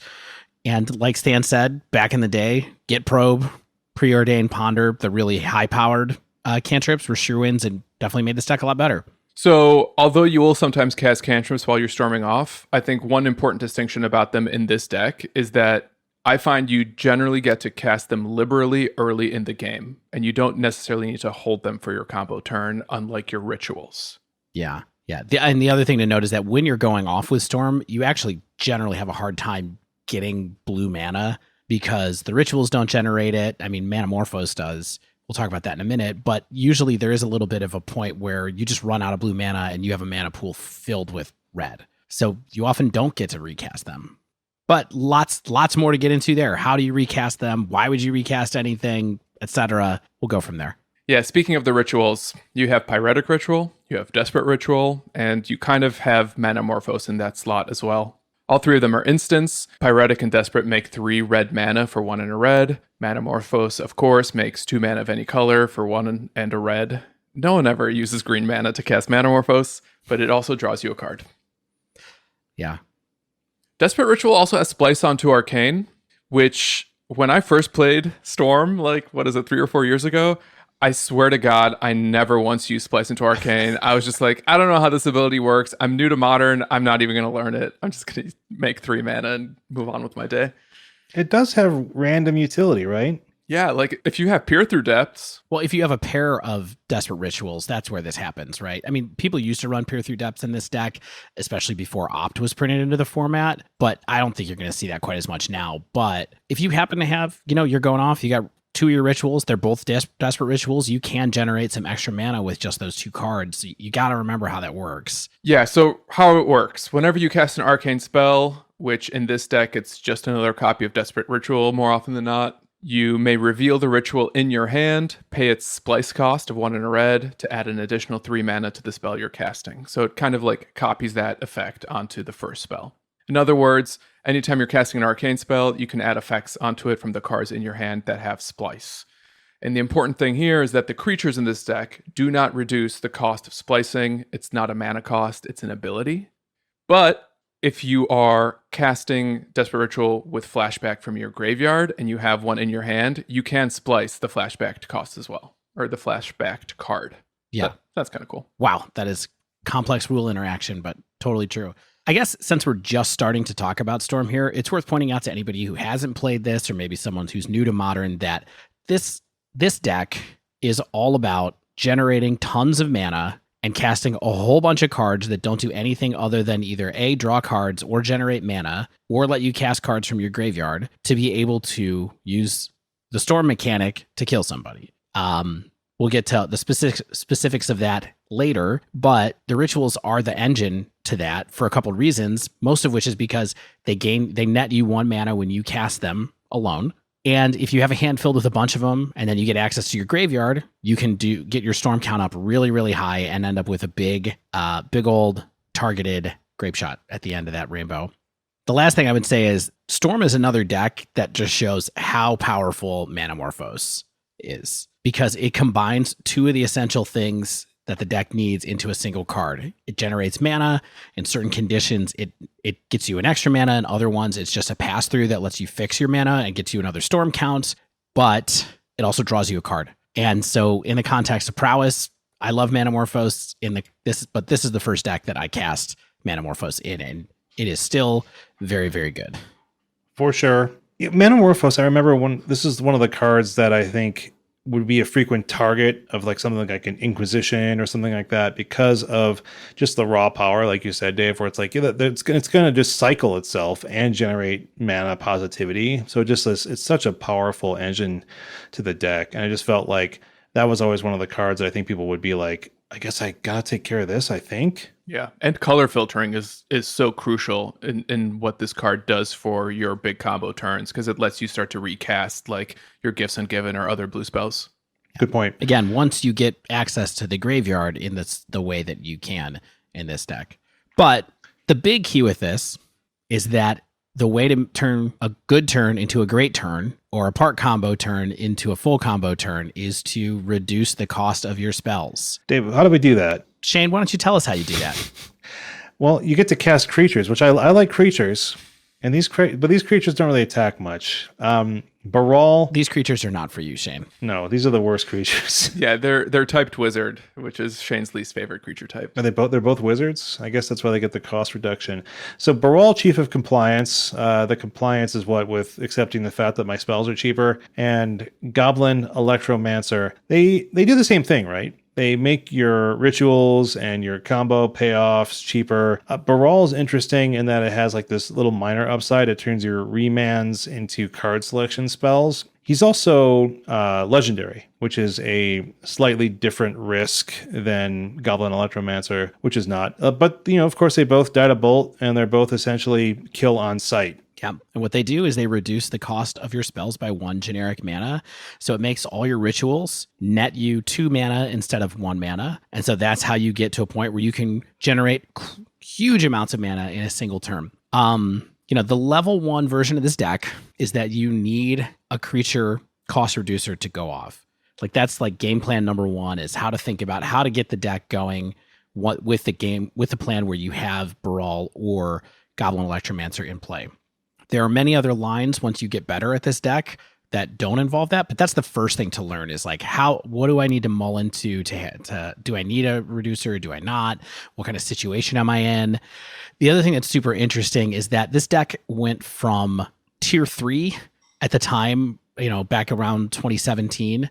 And like Stan said, back in the day, Get Probe, Preordain, Ponder, the really high-powered cantrips were sure wins and definitely made this deck a lot better. So, although you will sometimes cast cantrips while you're storming off, I think one important distinction about them in this deck is that I find you generally get to cast them liberally early in the game, and you don't necessarily need to hold them for your combo turn, unlike your rituals. Yeah. And the other thing to note is that when you're going off with Storm, you actually generally have a hard time getting blue mana because the rituals don't generate it. I mean, Manamorphose does. We'll talk about that in a minute, but usually there is a little bit of a point where you just run out of blue mana and you have a mana pool filled with red. So you often don't get to recast them. But lots more to get into there. How do you recast them? Why would you recast anything, etc.? We'll go from there. Yeah, speaking of the rituals, you have Pyretic Ritual, you have Desperate Ritual, and you kind of have Manamorphose in that slot as well. All three of them are instants. Pyretic and Desperate make 3 red mana for 1 and a red. Manamorphose, of course, makes 2 mana of any color for 1 and a red. No one ever uses green mana to cast Manamorphose, but it also draws you a card. Yeah. Desperate Ritual also has Splice onto Arcane, which when I first played Storm, 3 or 4 years ago, I swear to God, I never once used Splice into Arcane. I was just like, I don't know how this ability works. I'm new to Modern. I'm not even going to learn it. I'm just going to make 3 mana and move on with my day. It does have random utility, right? Yeah, like if you have Peer Through Depths. Well, if you have a pair of Desperate Rituals, that's where this happens, right? I mean, people used to run Peer Through Depths in this deck, especially before Opt was printed into the format, but I don't think you're going to see that quite as much now. But if you happen to have, you're going off, you got two of your rituals. They're both desperate rituals. You can generate some extra mana with just those two cards. You got to remember how that works. Yeah, so how it works. Whenever you cast an arcane spell, which in this deck, it's just another copy of Desperate Ritual more often than not, you may reveal the ritual in your hand, pay its splice cost of 1 and a red to add an additional 3 mana to the spell you're casting. So it kind of like copies that effect onto the first spell. In other words, anytime you're casting an arcane spell, you can add effects onto it from the cards in your hand that have splice. And the important thing here is that the creatures in this deck do not reduce the cost of splicing. It's not a mana cost, it's an ability. But if you are casting Desperate Ritual with flashback from your graveyard and you have one in your hand, you can splice the flashbacked cost as well, or the flashbacked card. Yeah. That's kind of cool. Wow, that is complex rule interaction, but totally true. I guess since we're just starting to talk about Storm here, it's worth pointing out to anybody who hasn't played this, or maybe someone who's new to Modern, that this deck is all about generating tons of mana and casting a whole bunch of cards that don't do anything other than either A, draw cards or generate mana, or let you cast cards from your graveyard to be able to use the Storm mechanic to kill somebody. We'll get to the specifics of that later, but the rituals are the engine to that for a couple of reasons, most of which is because they net you 1 mana when you cast them alone. And if you have a hand filled with a bunch of them and then you get access to your graveyard, you can get your Storm count up really, really high and end up with a big old targeted Grapeshot at the end of that rainbow. The last thing I would say is Storm is another deck that just shows how powerful Manamorphose is, because it combines two of the essential things that the deck needs into a single card. It generates mana. In certain conditions, it gets you an extra mana. In other ones, it's just a pass-through that lets you fix your mana and gets you another Storm count, but it also draws you a card. And so in the context of prowess, I love Manamorphose but this is the first deck that I cast Manamorphose in, and it is still very, very good. For sure. Manamorphose, I remember this is one of the cards that I think would be a frequent target of like something like an Inquisition or something like that, because of just the raw power, like you said, Dave, where it's like, it's going to just cycle itself and generate mana positivity. So it's such a powerful engine to the deck. And I just felt like that was always one of the cards that I think people would be like, I guess I got to take care of this, I think. Yeah, and color filtering is so crucial in what this card does for your big combo turns, because it lets you start to recast like your Gifts Ungiven or other blue spells. Good point. Again, once you get access to the graveyard in the way that you can in this deck. But the big key with this is that the way to turn a good turn into a great turn, or a part combo turn into a full combo turn, is to reduce the cost of your spells. Dave, how do we do that? Shane, why don't you tell us how you do that? Well, you get to cast creatures, which I like creatures, and these creatures don't really attack much. Baral. These creatures are not for you, Shane. No, these are the worst creatures. Yeah, they're typed wizard, which is Shane's least favorite creature type. Are they both? They're both wizards. I guess that's why they get the cost reduction. So Baral, Chief of Compliance. The compliance is what with accepting the fact that my spells are cheaper, and Goblin Electromancer. They do the same thing, right? They make your rituals and your combo payoffs cheaper. Baral is interesting in that it has like this little minor upside. It turns your remands into card selection spells. He's also legendary, which is a slightly different risk than Goblin Electromancer, which is not. But, of course, they both die to bolt, and they're both essentially kill on sight. Yeah. And what they do is they reduce the cost of your spells by 1 generic mana. So it makes all your rituals net you 2 mana instead of 1 mana. And so that's how you get to a point where you can generate huge amounts of mana in a single turn. The level 1 version of this deck is that you need a creature cost reducer to go off. Like that's like game plan number 1 is how to think about how to get the deck going with the plan where you have Baral or Goblin Electromancer in play. There are many other lines once you get better at this deck that don't involve that, but that's the first thing to learn is like what do I need to mull into to do I need a reducer? Do I not? What kind of situation am I in? The other thing that's super interesting is that this deck went from tier 3 at the time, back around 2017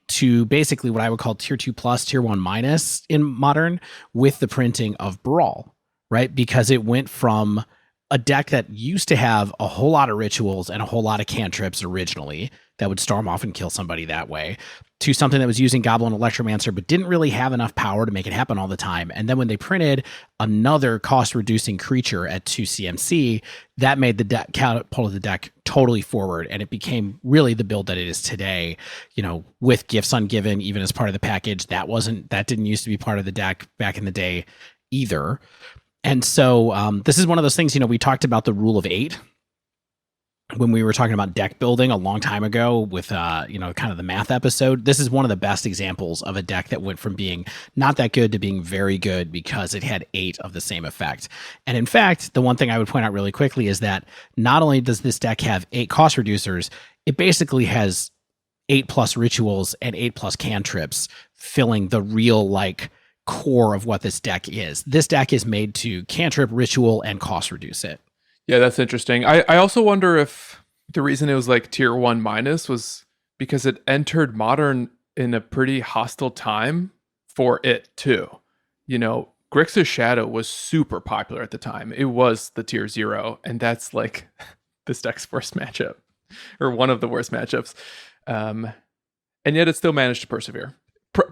to basically what I would call tier 2 plus, tier 1 minus in Modern with the printing of Brawl, right? Because it went from a deck that used to have a whole lot of rituals and a whole lot of cantrips originally that would storm off and kill somebody that way, to something that was using Goblin Electromancer but didn't really have enough power to make it happen all the time. And then when they printed another cost-reducing creature at 2 CMC, that made the deck catapulted the deck totally forward, and it became really the build that it is today. You know, with Gifts Ungiven even as part of the package, that didn't used to be part of the deck back in the day either. And so this is one of those things, you know, we talked about the rule of 8 when we were talking about deck building a long time ago with, you know, kind of the math episode. This is one of the best examples of a deck that went from being not that good to being very good because it had 8 of the same effect. And in fact, the one thing I would point out really quickly is that not only does this deck have 8 cost reducers, it basically has 8+ rituals and 8+ cantrips filling the real, like, core of what this deck is. This deck is made to cantrip, ritual, and cost reduce it. Yeah, that's interesting. I also wonder if the reason it was like tier 1 minus was because it entered Modern in a pretty hostile time for it too. You know, Grixis Shadow was super popular at the time. It was the tier 0, and that's like this deck's worst matchup, or one of the worst matchups. And yet it still managed to persevere.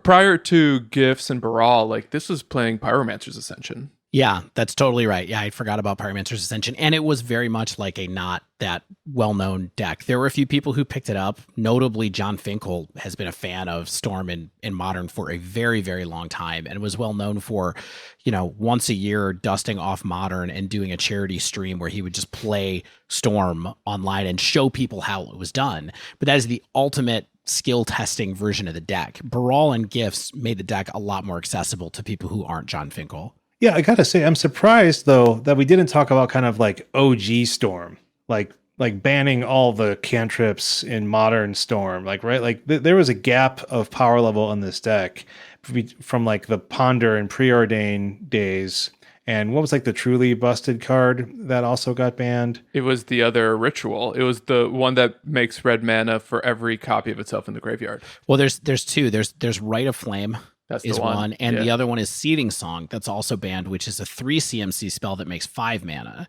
Prior to Gifts and Baral, like this was playing Pyromancer's Ascension. Yeah, that's totally right. Yeah, I forgot about Pyromancer's Ascension. And it was very much like a not that well-known deck. There were a few people who picked it up. Notably, John Finkel has been a fan of Storm in Modern for a very, very long time and was well known for, you know, once a year dusting off Modern and doing a charity stream where he would just play Storm online and show people how it was done. But that is the ultimate skill testing version of the deck. Baral and Gifts made the deck a lot more accessible to people who aren't John Finkel. Yeah, I gotta say, I'm surprised though that we didn't talk about kind of like OG Storm, like banning all the cantrips in Modern Storm, like right, like there was a gap of power level in this deck from like the Ponder and Preordain days. And what was like the truly busted card that also got banned? It was the other ritual. It was the one that makes red mana for every copy of itself in the graveyard. Well, there's two. There's Rite of Flame. That's is the one. And the other one is Seeding Song. That's also banned, which is a 3 CMC spell that makes 5 mana.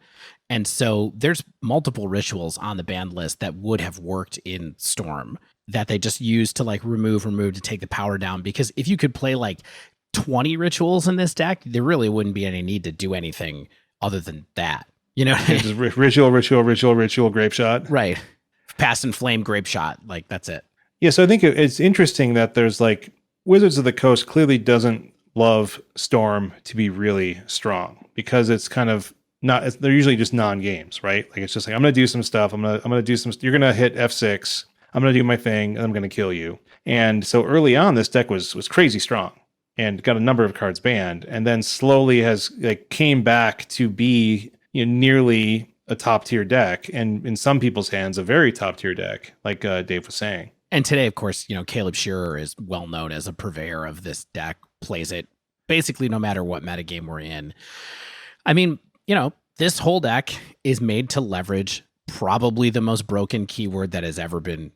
And so there's multiple rituals on the banned list that would have worked in Storm that they just used to like remove to take the power down. Because if you could play like 20 rituals in this deck, there really wouldn't be any need to do anything other than that. You know, just ritual, Grapeshot. Right. Past and Flame, Grapeshot. Like that's it. Yeah. So I think it's interesting that there's like Wizards of the Coast clearly doesn't love Storm to be really strong because it's kind of not, they're usually just non-games, right? Like it's just like, I'm going to do some stuff. I'm going to do some, you're going to hit F6. I'm going to do my thing and I'm going to kill you. And so early on, this deck was crazy strong and got a number of cards banned, and then slowly has like came back to be, you know, nearly a top tier deck, and in some people's hands, a very top tier deck, like Dave was saying. And today, of course, you know, Caleb Shearer is well known as a purveyor of this deck, plays it basically no matter what metagame we're in. I mean, you know, this whole deck is made to leverage probably the most broken keyword that has ever been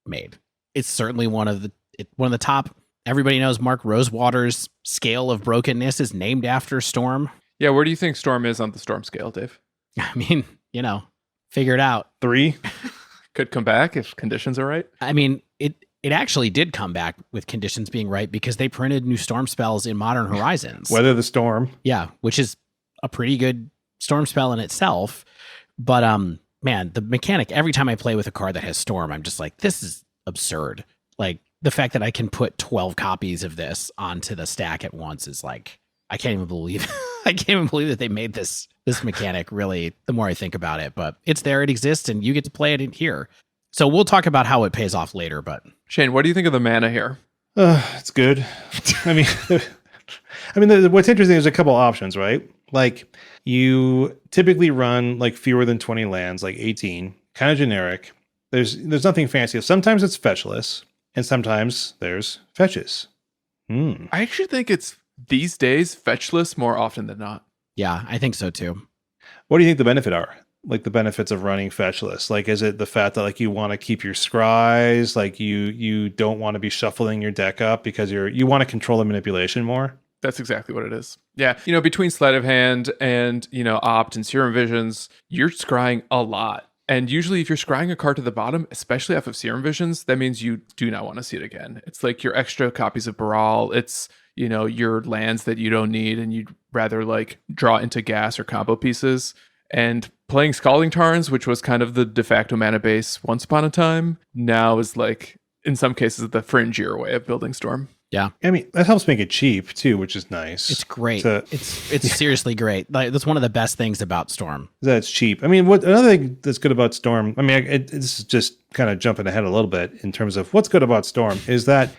made. It's certainly one of the top. Everybody knows Mark Rosewater's scale of brokenness is named after Storm. Yeah, where do you think Storm is on the Storm scale, Dave? I mean, you know, figure it out. 3. Could come back if conditions are right. I mean, it actually did come back with conditions being right because they printed new Storm spells in Modern Horizons. Weather the Storm. Yeah, which is a pretty good Storm spell in itself. But man, the mechanic, every time I play with a card that has Storm, I'm just like, this is absurd. Like the fact that I can put 12 copies of this onto the stack at once is like, I can't even believe that they made this mechanic, really, the more I think about it. But it's there, it exists, and you get to play it in here. So we'll talk about how it pays off later. But Shane, what do you think of the mana here? It's good. I mean, what's interesting is a couple options, right? Like you typically run like fewer than 20 lands, like 18, kind of generic. There's nothing fancy. Sometimes it's fetchless, and sometimes there's fetches. I actually think it's these days fetchless more often than not. Yeah, I think so too. What do you think the benefit are? Like the benefits of running fetchless? Like, is it the fact that like you want to keep your scries? Like you don't want to be shuffling your deck up because you want to control the manipulation more? That's exactly what it is. Yeah. Between sleight of hand and, opt and serum visions, you're scrying a lot. And usually if you're scrying a card to the bottom, especially off of serum visions, that means you do not want to see it again. It's like your extra copies of Baral. It's, your lands that you don't need and you'd rather like draw into gas or combo pieces. And playing Scalding Tarns, which was kind of the de facto mana base once upon a time, now is like, in some cases, the fringier way of building Storm. Yeah. I mean, that helps make it cheap too, which is nice. It's great. It's seriously great. Like, that's one of the best things about Storm. That's cheap. I mean, another thing that's good about Storm, I mean, this is just kind of jumping ahead a little bit in terms of what's good about Storm, is that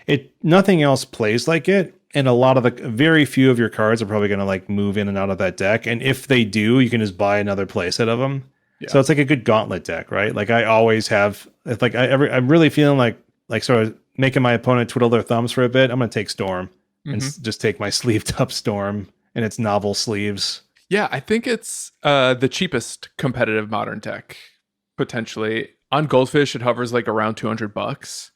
nothing else plays like it. And a lot of very few of your cards are probably going to like move in and out of that deck. And if they do, you can just buy another playset of them. Yeah. So it's like a good gauntlet deck, right? Like I always have, it's like I'm really feeling like sort of making my opponent twiddle their thumbs for a bit. I'm going to take Storm and just take my sleeved up Storm and its novel sleeves. Yeah, I think it's the cheapest competitive modern deck, potentially. On Goldfish, it hovers like around $200.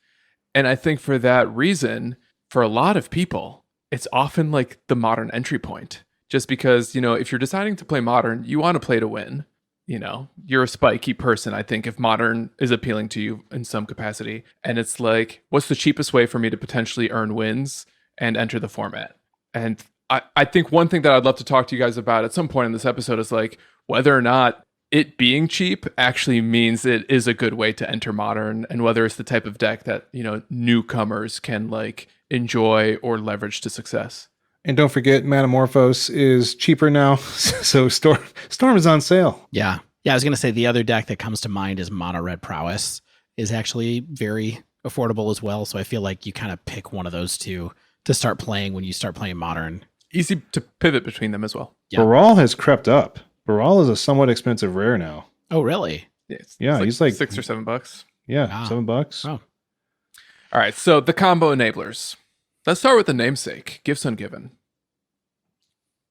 And I think for that reason, for a lot of people, it's often like the modern entry point. Just because, if you're deciding to play modern, you want to play to win. You're a spiky person, I think, if modern is appealing to you in some capacity. And it's like, what's the cheapest way for me to potentially earn wins and enter the format? And I think one thing that I'd love to talk to you guys about at some point in this episode is like whether or not it being cheap actually means it is a good way to enter modern, and whether it's the type of deck that, newcomers can like enjoy or leverage to success. And don't forget, Metamorphose is cheaper now, so Storm is on sale. Yeah. I was going to say the other deck that comes to mind is Mono Red Prowess is actually very affordable as well. So I feel like you kind of pick one of those two to start playing when you start playing Modern. Easy to pivot between them as well. Yeah. Baral has crept up. Baral is a somewhat expensive rare now. Oh, really? Yeah, he's like $6 or $7. Yeah, wow. $7. Oh. All right, so the combo enablers. Let's start with the namesake, Gifts Ungiven.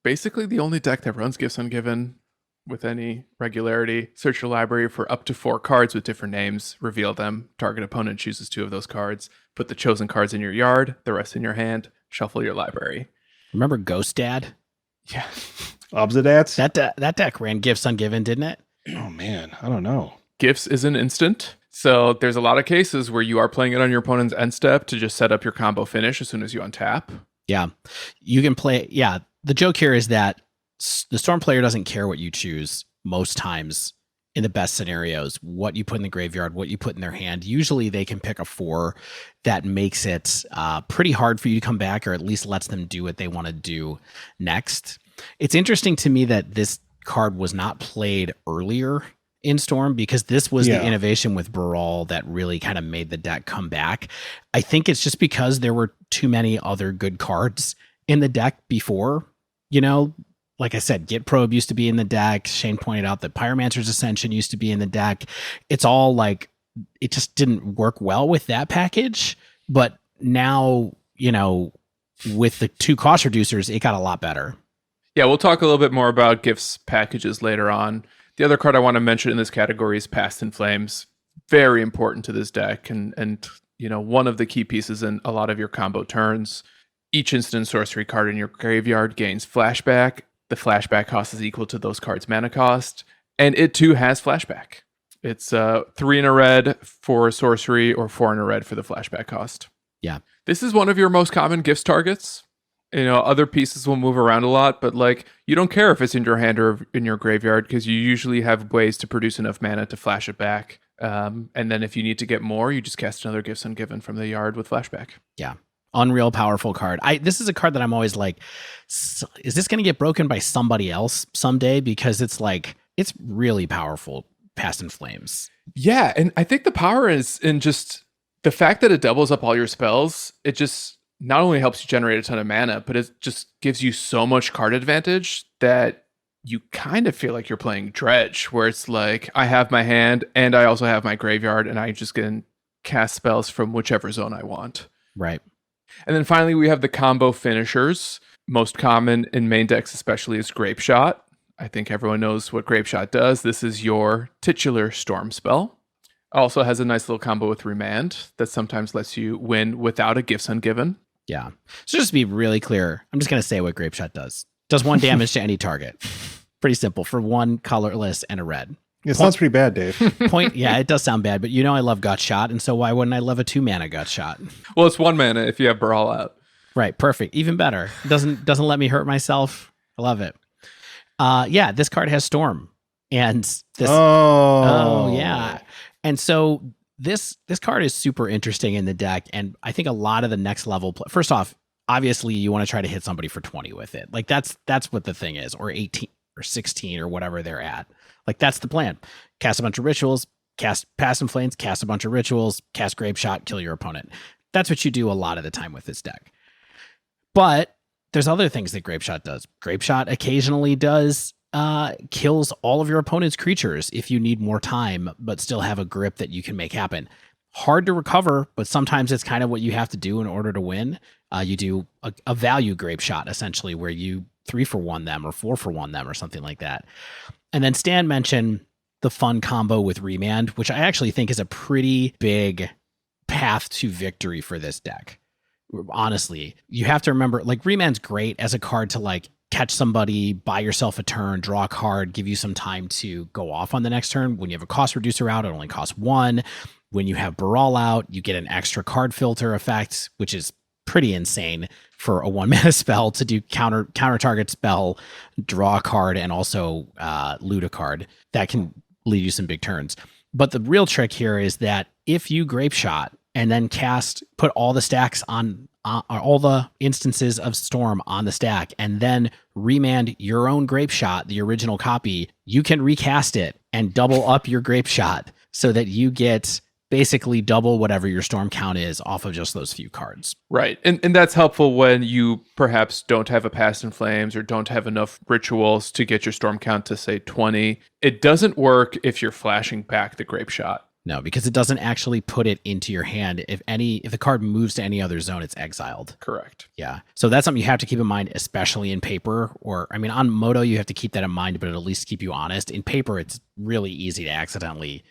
Basically the only deck that runs Gifts Ungiven with any regularity. Search your library for up to 4 cards with different names, reveal them, target opponent chooses 2 of those cards, put the chosen cards in your yard, the rest in your hand, shuffle your library. Remember Ghost Dad? Yeah. Obsidats? That deck ran Gifts Ungiven, didn't it? Oh man, I don't know. Gifts is an instant. So there's a lot of cases where you are playing it on your opponent's end step to just set up your combo finish as soon as you untap. Yeah. You can play. Yeah. The joke here is that the Storm player doesn't care what you choose most times in the best scenarios, what you put in the graveyard, what you put in their hand. Usually they can pick a 4 that makes it pretty hard for you to come back, or at least lets them do what they want to do next. It's interesting to me that this card was not played earlier in Storm, because this was the innovation with Baral that really kind of made the deck come back. I think it's just because there were too many other good cards in the deck before. Like I said, Git Probe used to be in the deck. Shane pointed out that Pyromancer's Ascension used to be in the deck. It's all like, it just didn't work well with that package. But now, with the 2 cost reducers, it got a lot better. Yeah, we'll talk a little bit more about gifts packages later on. The other card I want to mention in this category is Past in Flames. Very important to this deck, and one of the key pieces in a lot of your combo turns. Each instant sorcery card in your graveyard gains flashback. The flashback cost is equal to those cards' mana cost, and it too has flashback. It's 3 in a red for sorcery, or 4 in a red for the flashback cost. Yeah. This is one of your most common gifts targets. Other pieces will move around a lot, but you don't care if it's in your hand or in your graveyard, because you usually have ways to produce enough mana to flash it back. And then if you need to get more, you just cast another Gifts Ungiven from the yard with flashback. Yeah. Unreal powerful card. This is a card that I'm always like, is this going to get broken by somebody else someday? Because it's really powerful, Past in Flames. Yeah. And I think the power is in just the fact that it doubles up all your spells. It just not only helps you generate a ton of mana, but it just gives you so much card advantage that you kind of feel like you're playing Dredge, where it's like, I have my hand and I also have my graveyard, and I just can cast spells from whichever zone I want. Right. And then finally, we have the combo finishers. Most common in main decks especially is Grapeshot. I think everyone knows what Grapeshot does. This is your titular Storm spell. Also has a nice little combo with Remand that sometimes lets you win without a Gifts Ungiven. Yeah. So just to be really clear, I'm just going to say what Grapeshot does. Does 1 damage to any target. Pretty simple for 1 colorless and a red. It sounds pretty bad, Dave. Yeah, it does sound bad, but I love Gutshot, and so why wouldn't I love a 2-mana Gutshot? Well, it's 1 mana if you have Brawl out. Right, perfect. Even better. Doesn't let me hurt myself. I love it. Yeah, this card has Storm. And this Oh yeah. And so this card is super interesting in the deck, and I think a lot of the next level first off, obviously you want to try to hit somebody for 20 with it. Like that's what the thing is, or 18 or 16 or whatever they're at. Like that's the plan. Cast a bunch of rituals, cast Pass and Flames, cast a bunch of rituals, cast Grapeshot, kill your opponent. That's what you do a lot of the time with this deck. But there's other things that Grapeshot does. Grapeshot occasionally kills all of your opponent's creatures if you need more time, but still have a grip that you can make happen. Hard to recover, but sometimes it's kind of what you have to do in order to win. You do a value Grapeshot, essentially, where you 3-for-1 them or 4-for-1 them or something like that. And then Stan mentioned the fun combo with Remand, which I actually think is a pretty big path to victory for this deck. Honestly, you have to remember, like, Remand's great as a card to, like, catch somebody, buy yourself a turn, draw a card, give you some time to go off on the next turn. When you have a cost reducer out, it only costs 1. When you have Baral out, you get an extra card filter effect, which is pretty insane for a 1-mana spell to do counter target spell, draw a card, and also loot a card. That can lead you some big turns. But the real trick here is that if you Grapeshot and then put all the stacks on all the instances of Storm on the stack, and then Remand your own Grapeshot, the original copy, you can recast it and double up your Grapeshot so that you get basically double whatever your Storm count is off of just those few cards. Right. And that's helpful when you perhaps don't have a Past in Flames or don't have enough rituals to get your Storm count to, say, 20. It doesn't work if you're flashing back the Grapeshot. No, because it doesn't actually put it into your hand. If the card moves to any other zone, it's exiled. Correct. Yeah. So that's something you have to keep in mind, especially in paper. On Moto, you have to keep that in mind, but it'll at least keep you honest. In paper, it's really easy to accidentally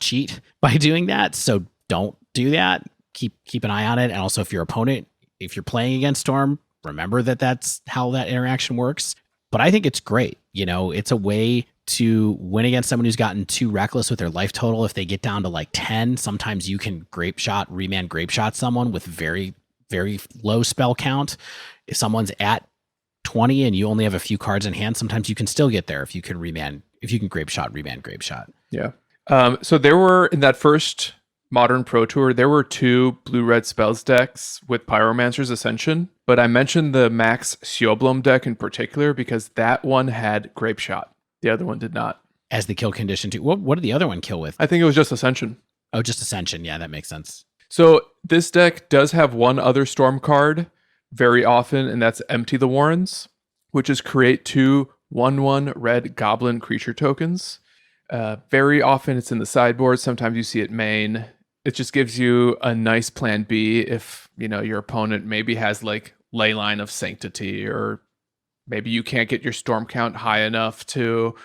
cheat by doing that. So don't do that. Keep an eye on it. And also, if you're playing against Storm, remember that that's how that interaction works. But I think it's great. It's a way to win against someone who's gotten too reckless with their life total. If they get down to like 10, sometimes you can Remand Grapeshot someone with very, very low spell count. If someone's at 20 and you only have a few cards in hand, sometimes you can still get there if you can Grapeshot, Remand Grapeshot. Yeah. So there were, in that first Modern Pro Tour, there were 2 blue-red spells decks with Pyromancer's Ascension, but I mentioned the Max Sjöblom deck in particular because that one had Grapeshot. The other one did not. As the kill condition too. What did the other one kill with? I think it was just Ascension. Oh, just Ascension. Yeah, that makes sense. So this deck does have one other Storm card very often, and that's Empty the Warrens, which is create 2 1/1 red goblin creature tokens. Very often it's in the sideboard. Sometimes you see it main. It just gives you a nice plan B if, your opponent maybe has like Leyline of Sanctity, or maybe you can't get your Storm count high enough to,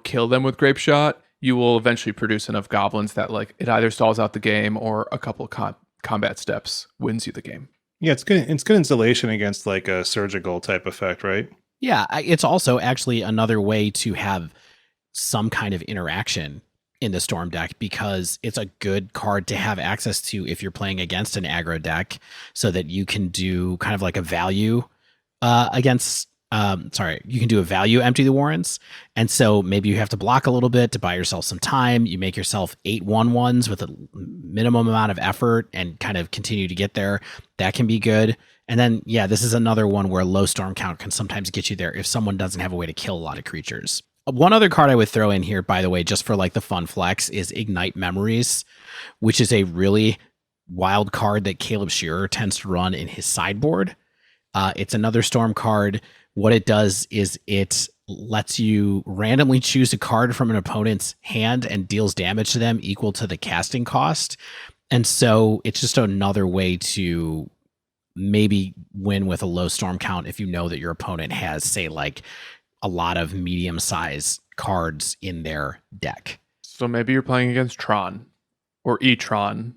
kill them with Grapeshot. You will eventually produce enough goblins that like it either stalls out the game or a couple combat steps wins you the game. Yeah, it's good insulation against like a surgical type effect, right? Yeah, it's also actually another way to have some kind of interaction in the Storm deck, because it's a good card to have access to if you're playing against an aggro deck, so that you can do kind of like a value you can do a value Empty the Warrens. And so maybe you have to block a little bit to buy yourself some time. You make yourself 8 1/1s with a minimum amount of effort and kind of continue to get there. That can be good. And then, yeah, this is another one where low Storm count can sometimes get you there if someone doesn't have a way to kill a lot of creatures. One other card I would throw in here, by the way, just for like the fun flex, is Ignite Memories, which is a really wild card that Caleb Shearer tends to run in his sideboard. It's another Storm card. What it does is it lets you randomly choose a card from an opponent's hand and deals damage to them equal to the casting cost. And so it's just another way to maybe win with a low Storm count if you know that your opponent has, say, like a lot of medium-sized cards in their deck. So maybe you're playing against Tron or E-Tron,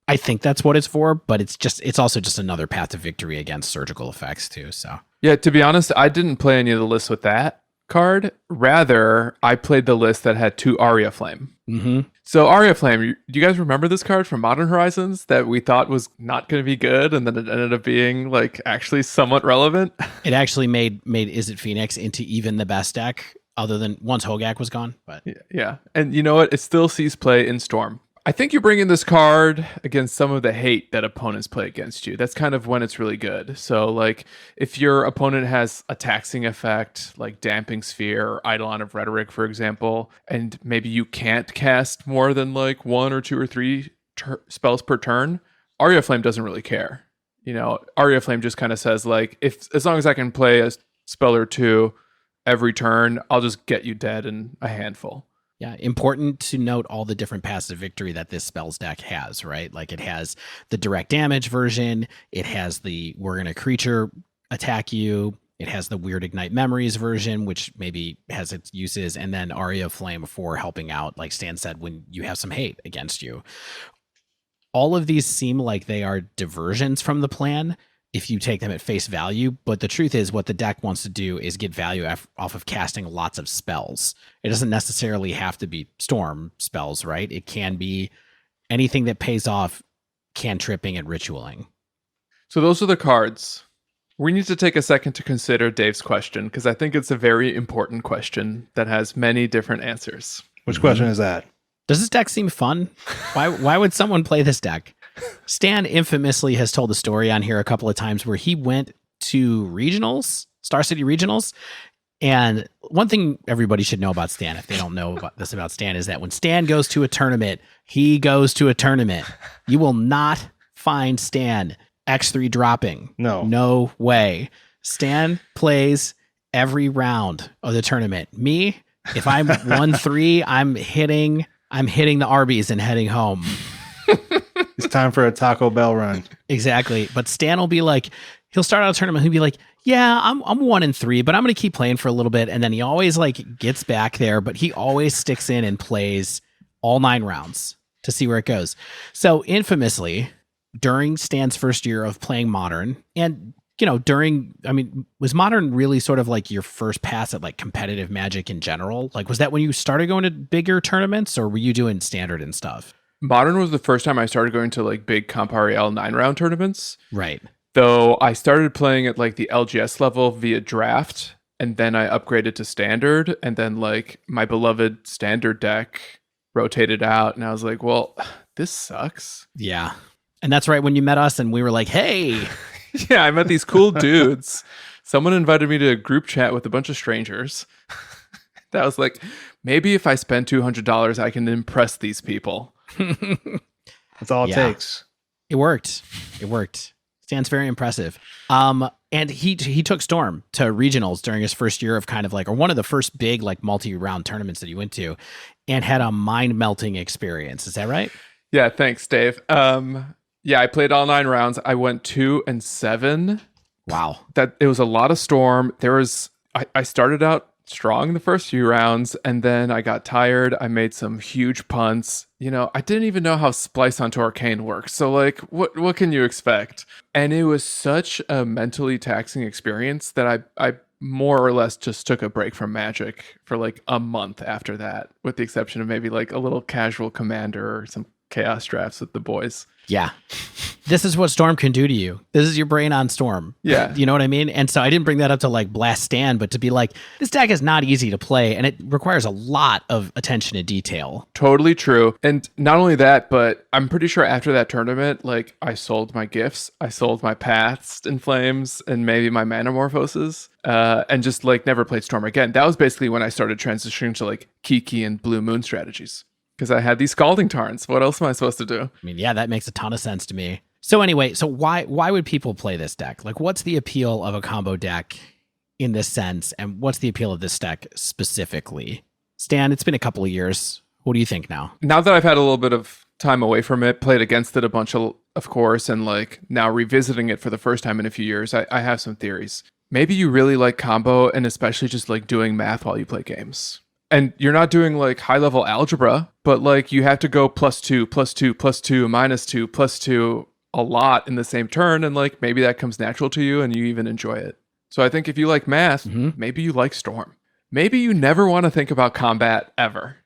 I think that's what it's for, but it's also just another path to victory against surgical effects too. So yeah, to be honest, I didn't play any of the lists with that card. Rather, I played the list that had 2 Aria Flame. mm-hmm. So Aria Flame, do you guys remember this card from Modern Horizons that we thought was not going to be good, and then it ended up being like actually somewhat relevant? It actually made Izzet Phoenix into even the best deck, other than once Hogak was gone. But yeah, and you know what? It still sees play in Storm. I think you bring in this card against some of the hate that opponents play against you. That's kind of when it's really good. So, like, if your opponent has a taxing effect, like Damping Sphere or Eidolon of Rhetoric, for example, and maybe you can't cast more than like 1 or 2 or 3 spells per turn, Aria Flame doesn't really care. You know, Aria Flame just kind of says, like, as long as I can play a spell or 2 every turn, I'll just get you dead in a handful. Yeah, important to note all the different paths to victory that this spells deck has, right? Like it has the direct damage version, it has the we're going to creature attack you, it has the weird ignite memories version, which maybe has its uses, and then Aria Flame for helping out, like Stan said, when you have some hate against you. All of these seem like they are diversions from the plan if you take them at face value, but the truth is what the deck wants to do is get value off of casting lots of spells. It doesn't necessarily have to be storm spells, right? It can be anything that pays off cantripping and ritualing. So those are the cards. We need to take a second to consider Dave's question, because I think it's a very important question that has many different answers. Which question is that? Does this deck seem fun? Why would someone play this deck? Stan infamously has told the story on here a couple of times where he went to regionals, Star City regionals. And one thing everybody should know about Stan, if they don't know about Stan, is that when Stan goes to a tournament, he goes to a tournament. You will not find Stan X3 dropping. No way. Stan plays every round of the tournament. Me, if I'm 1-3, I'm hitting the Arby's and heading home. It's time for a Taco Bell run. Exactly. But Stan will be like, he'll start out a tournament. He'll be like, yeah, I'm 1-3, but I'm going to keep playing for a little bit. And then he always like gets back there, but he always sticks in and plays all 9 rounds to see where it goes. So infamously, during Stan's first year of playing Modern, and you know, was Modern really sort of like your first pass at like competitive Magic in general? Like, was that when you started going to bigger tournaments, or were you doing standard and stuff? Modern was the first time I started going to like big Comp REL 9-round tournaments. Right. Though I started playing at like the LGS level via draft, and then I upgraded to standard, and then like my beloved standard deck rotated out, and I was like, well, this sucks. Yeah. And that's right when you met us and we were like, hey. Yeah, I met these cool dudes. Someone invited me to a group chat with a bunch of strangers. That was like, maybe if I spend $200, I can impress these people. That's all it takes. It worked. Stan's very impressive. And he took Storm to regionals during his first year of kind of like, or one of the first big like multi-round tournaments that he went to, and had a mind-melting experience. Is that right? Yeah, thanks, Dave. Yeah, I played all 9 rounds. I went 2-7. Wow. That it was a lot of Storm. I started out strong the first few rounds, and then I got tired. I made some huge punts. You know, I didn't even know how Splice onto Arcane works. So like, what can you expect? And it was such a mentally taxing experience that I more or less just took a break from Magic for like a month after that, with the exception of maybe like a little casual Commander or some Chaos drafts with the boys. Yeah. This is what Storm can do to you. This is your brain on Storm. Yeah. You know what I mean? And so I didn't bring that up to like blast Stan, but to be like, this deck is not easy to play and it requires a lot of attention to detail. Totally true. And not only that, but I'm pretty sure after that tournament, like I sold my gifts, I sold my Paths in Flames and maybe my Manamorphoses, and just like never played Storm again. That was basically when I started transitioning to like Kiki and Blue Moon strategies. Because I had these Scalding Tarns. What else am I supposed to do? I mean, yeah, that makes a ton of sense to me. So anyway, so why would people play this deck? Like, what's the appeal of a combo deck in this sense? And what's the appeal of this deck specifically? Stan, it's been a couple of years. What do you think now? Now that I've had a little bit of time away from it, played against it a bunch of course, and like now revisiting it for the first time in a few years, I have some theories. Maybe you really like combo and especially just like doing math while you play games. And you're not doing like high level algebra, but like you have to go +2, +2, +2, -2, +2 a lot in the same turn. And like maybe that comes natural to you and you even enjoy it. So I think if you like math, maybe you like Storm. Maybe you never want to think about combat ever.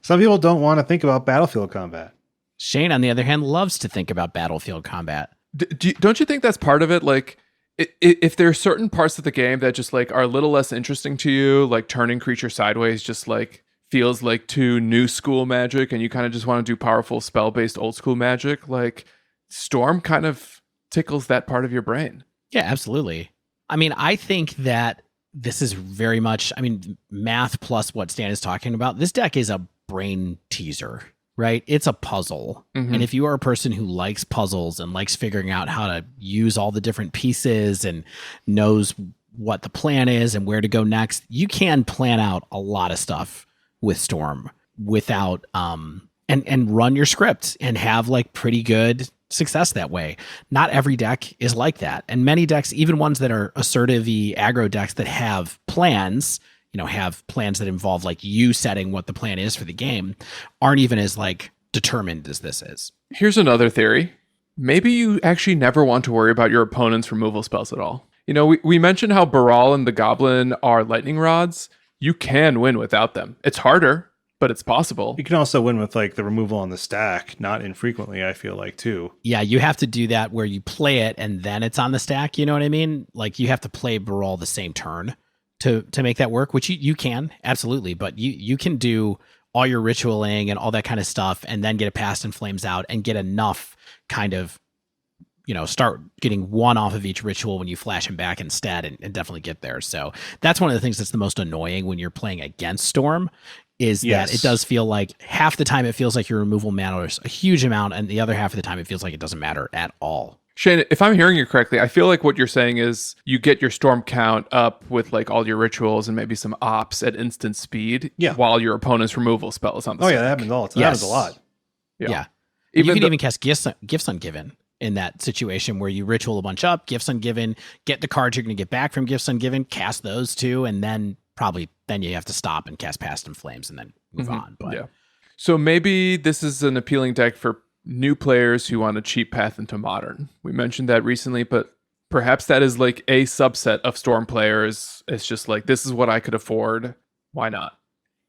Some people don't want to think about battlefield combat. Shane, on the other hand, loves to think about battlefield combat. Don't you think that's part of it? Like, if there are certain parts of the game that just like are a little less interesting to you, like turning creature sideways just like feels like too new school magic, and you kind of just want to do powerful spell-based old school magic, like Storm kind of tickles that part of your brain. Yeah, absolutely. I mean, I think that this is very much, I mean, math plus what Stan is talking about. This deck is a brain teaser, right? It's a puzzle. And if you are a person who likes puzzles and likes figuring out how to use all the different pieces and knows what the plan is and where to go next, you can plan out a lot of stuff with Storm without, and run your script and have like pretty good success that way. Not every deck is like that. And many decks, even ones that are assertive-y aggro decks that have plans, have plans that involve like you setting what the plan is for the game, aren't even as like determined as this is. Here's another theory. Maybe you actually never want to worry about your opponent's removal spells at all. We mentioned how Baral and the Goblin are lightning rods. You can win without them. It's harder, but it's possible. You can also win with like the removal on the stack, not infrequently, I feel like, too. Yeah, you have to do that where you play it and then it's on the stack, you know what I mean? Like you have to play Baral the same turn to make that work, which you can, absolutely. But you can do all your ritualing and all that kind of stuff and then get a Past in Flames out and get enough kind of, start getting one off of each ritual when you flash him back instead and definitely get there. So that's one of the things that's the most annoying when you're playing against Storm is that it does feel like half the time it feels like your removal matters a huge amount and the other half of the time it feels like it doesn't matter at all. Shane, if I'm hearing you correctly, I feel like what you're saying is you get your Storm count up with like all your rituals and maybe some ops at instant speed while your opponent's removal spell is on the stack. Yeah, that happens all the time. That happens a lot. Yeah. You can even cast Gifts Ungiven in that situation where you ritual a bunch up, Gifts Ungiven, get the cards you're going to get back from Gifts Ungiven, cast those two, and then you have to stop and cast Past in Flames and then move on. But yeah. So maybe this is an appealing deck for new players who want a cheap path into Modern. We mentioned that recently, but perhaps that is like a subset of Storm players. It's just like, this is what I could afford. Why not?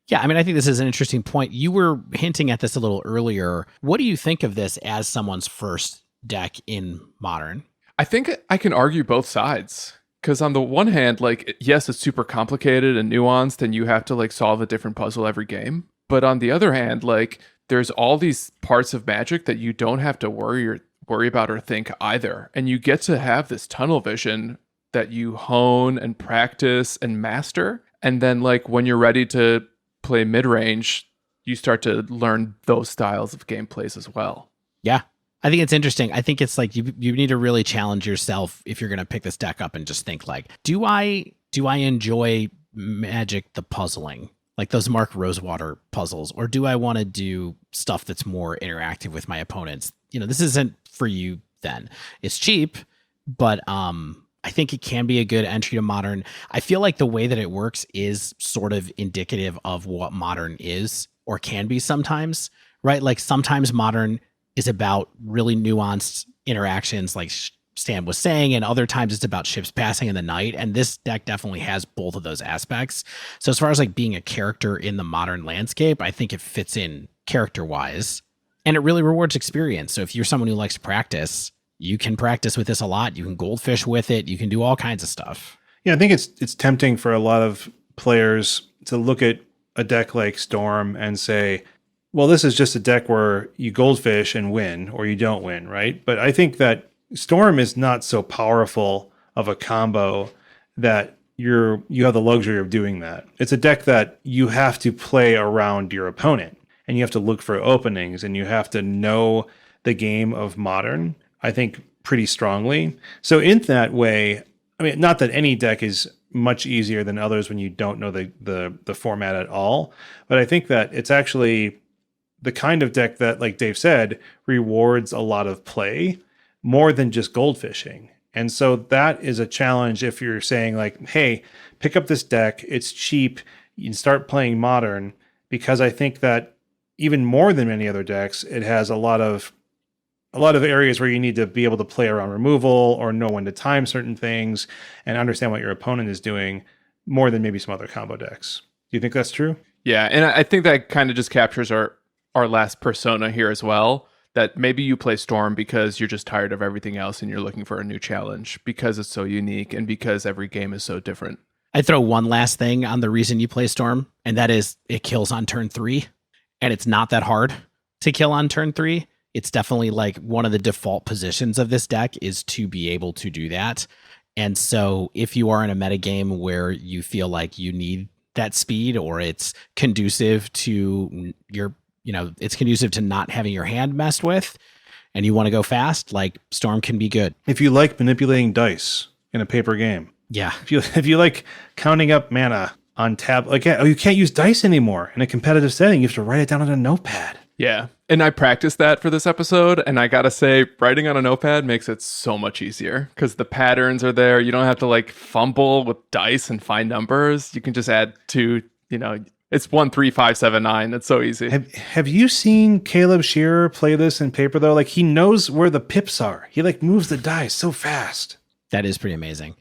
Yeah, I mean, I think this is an interesting point. You were hinting at this a little earlier. What do you think of this as someone's first deck in Modern? I think I can argue both sides. Because on the one hand, like, yes, it's super complicated and nuanced and you have to like solve a different puzzle every game. But on the other hand, like, there's all these parts of Magic that you don't have to worry about or think either. And you get to have this tunnel vision that you hone and practice and master. And then like when you're ready to play mid-range, you start to learn those styles of gameplays as well. Yeah. I think it's interesting. I think it's like you need to really challenge yourself if you're going to pick this deck up and just think like, do I enjoy Magic the puzzling? Like those Mark Rosewater puzzles, or do I want to do stuff that's more interactive with my opponents? This isn't for you then. It's cheap, but I think it can be a good entry to Modern. I feel like the way that it works is sort of indicative of what Modern is or can be sometimes, right? Like sometimes Modern is about really nuanced interactions like Stan was saying, and other times it's about ships passing in the night, and this deck definitely has both of those aspects. So as far as like being a character in the Modern landscape, I think it fits in character-wise, and it really rewards experience. So if you're someone who likes to practice, you can practice with this a lot. You can goldfish with it. You can do all kinds of stuff. Yeah, I think it's tempting for a lot of players to look at a deck like Storm and say, well, this is just a deck where you goldfish and win, or you don't win, right? But I think that Storm is not so powerful of a combo that you have the luxury of doing that. It's a deck that you have to play around your opponent, and you have to look for openings, and you have to know the game of Modern, I think, pretty strongly. So in that way, I mean, not that any deck is much easier than others when you don't know the format at all, but I think that it's actually the kind of deck that, like Dave said, rewards a lot of play more than just goldfishing. And so that is a challenge if you're saying like, hey, pick up this deck, it's cheap, you start playing Modern, because I think that even more than many other decks, it has a lot of areas where you need to be able to play around removal or know when to time certain things and understand what your opponent is doing more than maybe some other combo decks. Do you think that's true? Yeah, and I think that kind of just captures our last persona here as well, that maybe you play Storm because you're just tired of everything else and you're looking for a new challenge because it's so unique and because every game is so different. I throw one last thing on the reason you play Storm, and that is it kills on turn 3, and it's not that hard to kill on turn 3. It's definitely like one of the default positions of this deck is to be able to do that. And so if you are in a metagame where you feel like you need that speed, or it's conducive to it's conducive to not having your hand messed with and you want to go fast, like Storm can be good. If you like manipulating dice in a paper game. Yeah. If you like counting up mana on tab, like, you can't use dice anymore in a competitive setting. You have to write it down on a notepad. Yeah. And I practiced that for this episode, and I gotta say, writing on a notepad makes it so much easier because the patterns are there. You don't have to like fumble with dice and find numbers. You can just add 2, it's 1, 3, 5, 7, 9. It's so easy. Have you seen Caleb Shearer play this in paper though? Like, he knows where the pips are. He like moves the dice so fast. That is pretty amazing.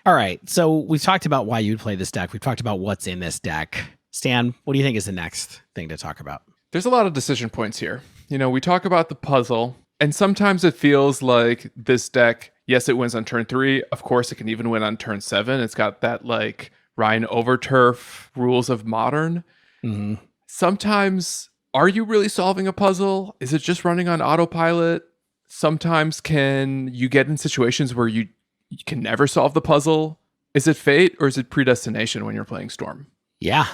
All right. So we've talked about why you'd play this deck. We've talked about what's in this deck. Stan, what do you think is the next thing to talk about? There's a lot of decision points here. We talk about the puzzle, and sometimes it feels like this deck, yes, it wins on turn 3. Of course, it can even win on turn 7. It's got that like Ryan Overturf rules of Modern. Mm-hmm. Sometimes, are you really solving a puzzle? Is it just running on autopilot? Sometimes can you get in situations where you can never solve the puzzle? Is it fate or is it predestination when you're playing Storm? Yeah,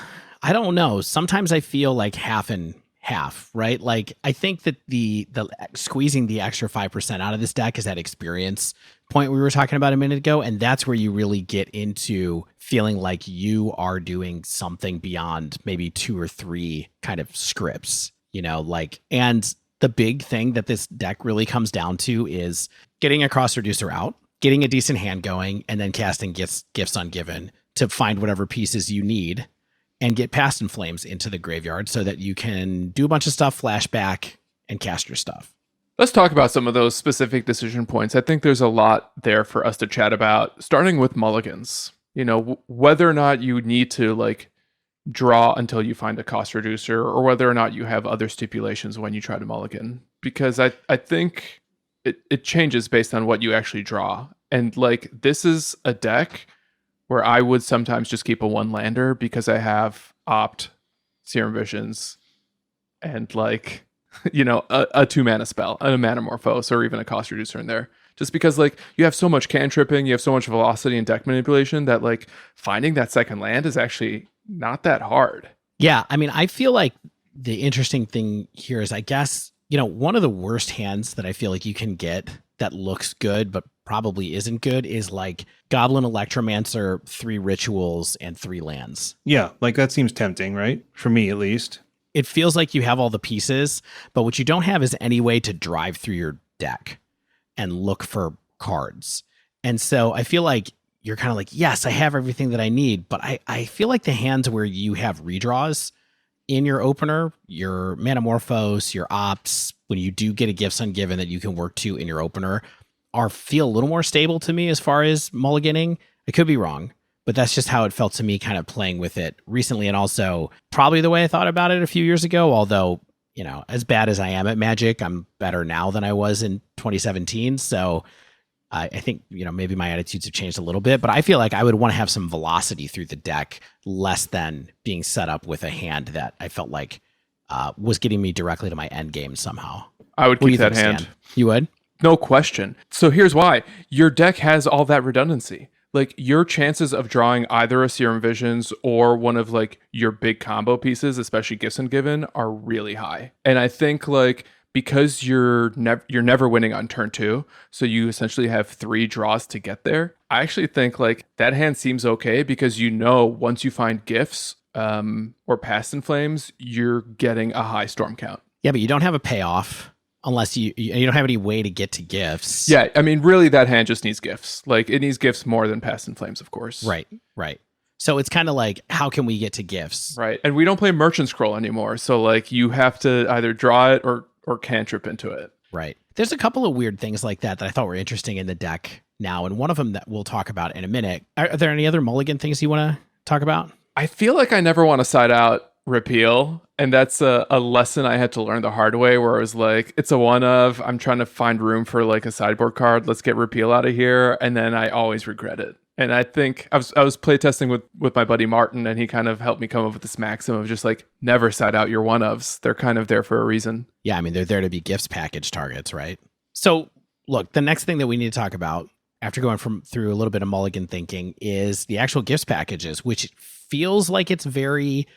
I don't know. Sometimes I feel like half and half, right? Like, I think that the squeezing the extra 5% out of this deck is that experience point we were talking about a minute ago. And that's where you really get into feeling like you are doing something beyond maybe 2 or 3 kind of scripts, and the big thing that this deck really comes down to is getting a cross reducer out, getting a decent hand going, and then casting gifts Ungiven to find whatever pieces you need and get Past in Flames into the graveyard so that you can do a bunch of stuff, flashback, and cast your stuff. Let's talk about some of those specific decision points. I think there's a lot there for us to chat about, starting with mulligans. Whether or not you need to like draw until you find a cost reducer, or whether or not you have other stipulations when you try to mulligan. Because I think it changes based on what you actually draw. And like, this is a deck where I would sometimes just keep a 1-lander because I have Opt, Serum Visions, and like, a 2-mana spell, a Manamorphose, or even a cost reducer in there. Just because like you have so much cantripping, you have so much velocity and deck manipulation that like finding that second land is actually not that hard. Yeah, I mean, I feel like the interesting thing here is, I guess, one of the worst hands that I feel like you can get that looks good but probably isn't good is like Goblin Electromancer, 3 rituals, and 3 lands. Yeah, like that seems tempting, right? For me, at least. It feels like you have all the pieces, but what you don't have is any way to drive through your deck and look for cards. And so I feel like you're kind of like, yes, I have everything that I need, but I feel like the hands where you have redraws in your opener, your Manamorphose, your Ops, when you do get a Gifts Ungiven that you can work to in your opener, feel a little more stable to me as far as mulliganing. I could be wrong, but that's just how it felt to me kind of playing with it recently, and also probably the way I thought about it a few years ago, although, as bad as I am at Magic, I'm better now than I was in 2017. So I think, maybe my attitudes have changed a little bit, but I feel like I would want to have some velocity through the deck less than being set up with a hand that I felt like was getting me directly to my end game somehow. I would keep that hand. Stan? You would? No question. So here's why. Your deck has all that redundancy. Like, your chances of drawing either a Serum Visions or one of like your big combo pieces, especially Gifts Ungiven, are really high. And I think like, because you're never winning on turn 2, so you essentially have 3 draws to get there. I actually think like that hand seems okay because once you find gifts or Past in Flames, you're getting a high storm count. Yeah, but you don't have a payoff unless you don't have any way to get to gifts. Yeah, I mean, really, that hand just needs gifts. Like, it needs gifts more than Past in Flames, of course. Right. So it's kind of like, how can we get to gifts? Right. And we don't play merchant scroll anymore. So like you have to either draw it or cantrip into it. Right. There's a couple of weird things like that I thought were interesting in the deck now. And one of them that we'll talk about in a minute. Are there any other mulligan things you want to talk about? I feel like I never want to side out repeal. And that's a lesson I had to learn the hard way, where I was like, it's a one of, I'm trying to find room for like a sideboard card. Let's get repeal out of here. And then I always regret it. And I think I was playtesting with my buddy Martin, and he kind of helped me come up with this maxim of just like, never side out your one-ofs. They're kind of there for a reason. Yeah, I mean, they're there to be gifts package targets, right? So, look, the next thing that we need to talk about, after going through a little bit of mulligan thinking, is the actual gifts packages, which feels like it's very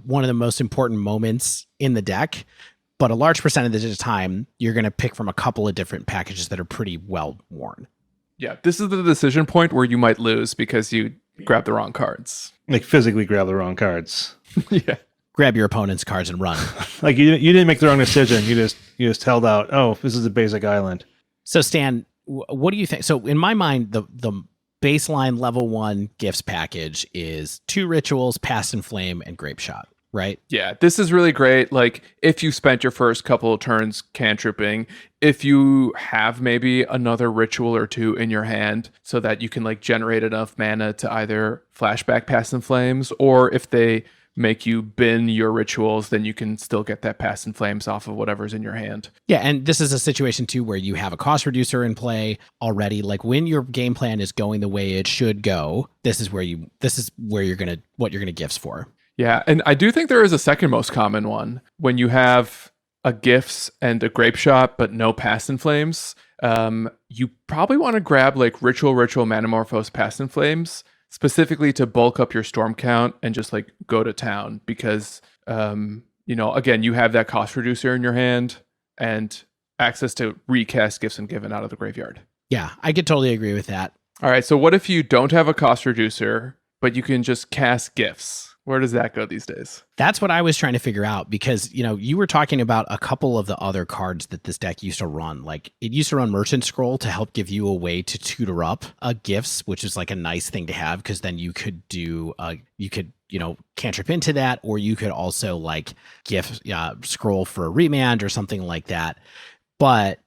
one of the most important moments in the deck. But a large percentage of the time, you're going to pick from a couple of different packages that are pretty well worn. Yeah, this is the decision point where you might lose because you grab the wrong cards. Like physically grab the wrong cards. Yeah. Grab your opponent's cards and run. Like you didn't make the wrong decision. You just held out. Oh, this is a basic island. So Stan, what do you think? So in my mind, the baseline level 1 gifts package is 2 rituals, Past in Flame, and Grapeshot. Right? Yeah, this is really great. Like, if you spent your first couple of turns cantripping, if you have maybe another ritual or 2 in your hand so that you can like generate enough mana to either flashback Past in Flames, or if they make you bin your rituals, then you can still get that Past in Flames off of whatever's in your hand. Yeah, and this is a situation too where you have a cost reducer in play already. Like when your game plan is going the way it should go, this is where you're gonna gifts for. Yeah, and I do think there is a second most common one. When you have a gifts and a Grapeshot, but no Past in Flames, you probably want to grab like Ritual, Manamorphose, Past in Flames, specifically to bulk up your storm count and just like go to town. Because, again, you have that cost reducer in your hand and access to recast Gifts Ungiven out of the graveyard. Yeah, I could totally agree with that. All right, so what if you don't have a cost reducer, but you can just cast gifts? Where does that go these days? That's what I was trying to figure out, because, you were talking about a couple of the other cards that this deck used to run. Like it used to run Merchant Scroll to help give you a way to tutor up gifts, which is like a nice thing to have, because then you could cantrip into that, or you could also like gift scroll for a remand or something like that. But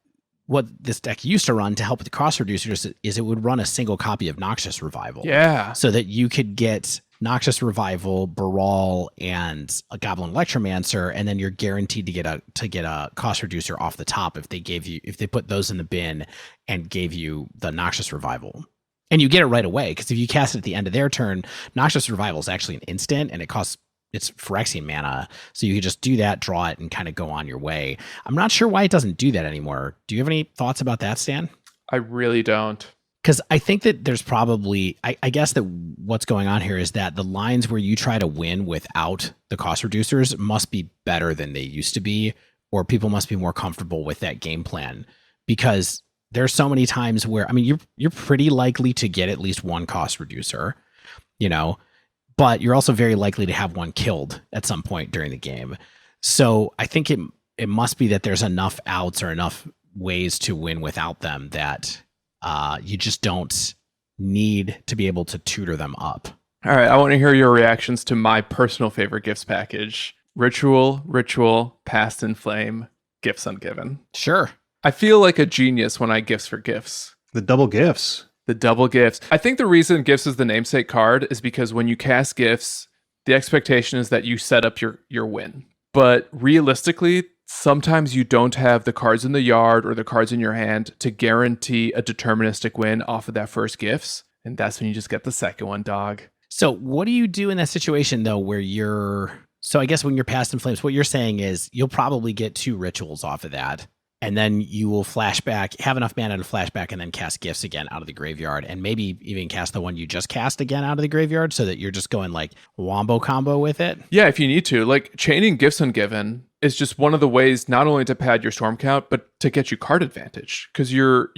what this deck used to run to help with the cost reducers is it would run a single copy of Noxious Revival. Yeah. So that you could get Noxious Revival, Baral, and a Goblin Electromancer, and then you're guaranteed to get a cost reducer off the top if they put those in the bin and gave you the Noxious Revival. And you get it right away, because if you cast it at the end of their turn, Noxious Revival is actually an instant, and it's Phyrexian mana, so you could just do that, draw it, and kind of go on your way. I'm not sure why it doesn't do that anymore. Do you have any thoughts about that, Stan? I really don't. Because I think that there's probably, I guess that what's going on here is that the lines where you try to win without the cost reducers must be better than they used to be, or people must be more comfortable with that game plan. Because there's so many times where, I mean, you're pretty likely to get at least one cost reducer, but you're also very likely to have one killed at some point during the game. So I think it must be that there's enough outs or enough ways to win without them that you just don't need to be able to tutor them up. All right, I want to hear your reactions to my personal favorite gifts package. Ritual, Past in Flame, Gifts Ungiven. Sure. I feel like a genius when I gifts for gifts. The double gifts. The double gifts. I think the reason gifts is the namesake card is because when you cast gifts, the expectation is that you set up your win. But realistically, sometimes you don't have the cards in the yard or the cards in your hand to guarantee a deterministic win off of that first gifts. And that's when you just get the second one, dog. So what do you do in that situation, though, where so I guess when you're Past in Flames, what you're saying is you'll probably get 2 rituals off of that. And then you will flashback, have enough mana to flashback, and then cast gifts again out of the graveyard, and maybe even cast the one you just cast again out of the graveyard, so that you're just going like wombo combo with it. Yeah, if you need to. Like chaining Gifts Ungiven is just one of the ways not only to pad your storm count, but to get you card advantage, because you're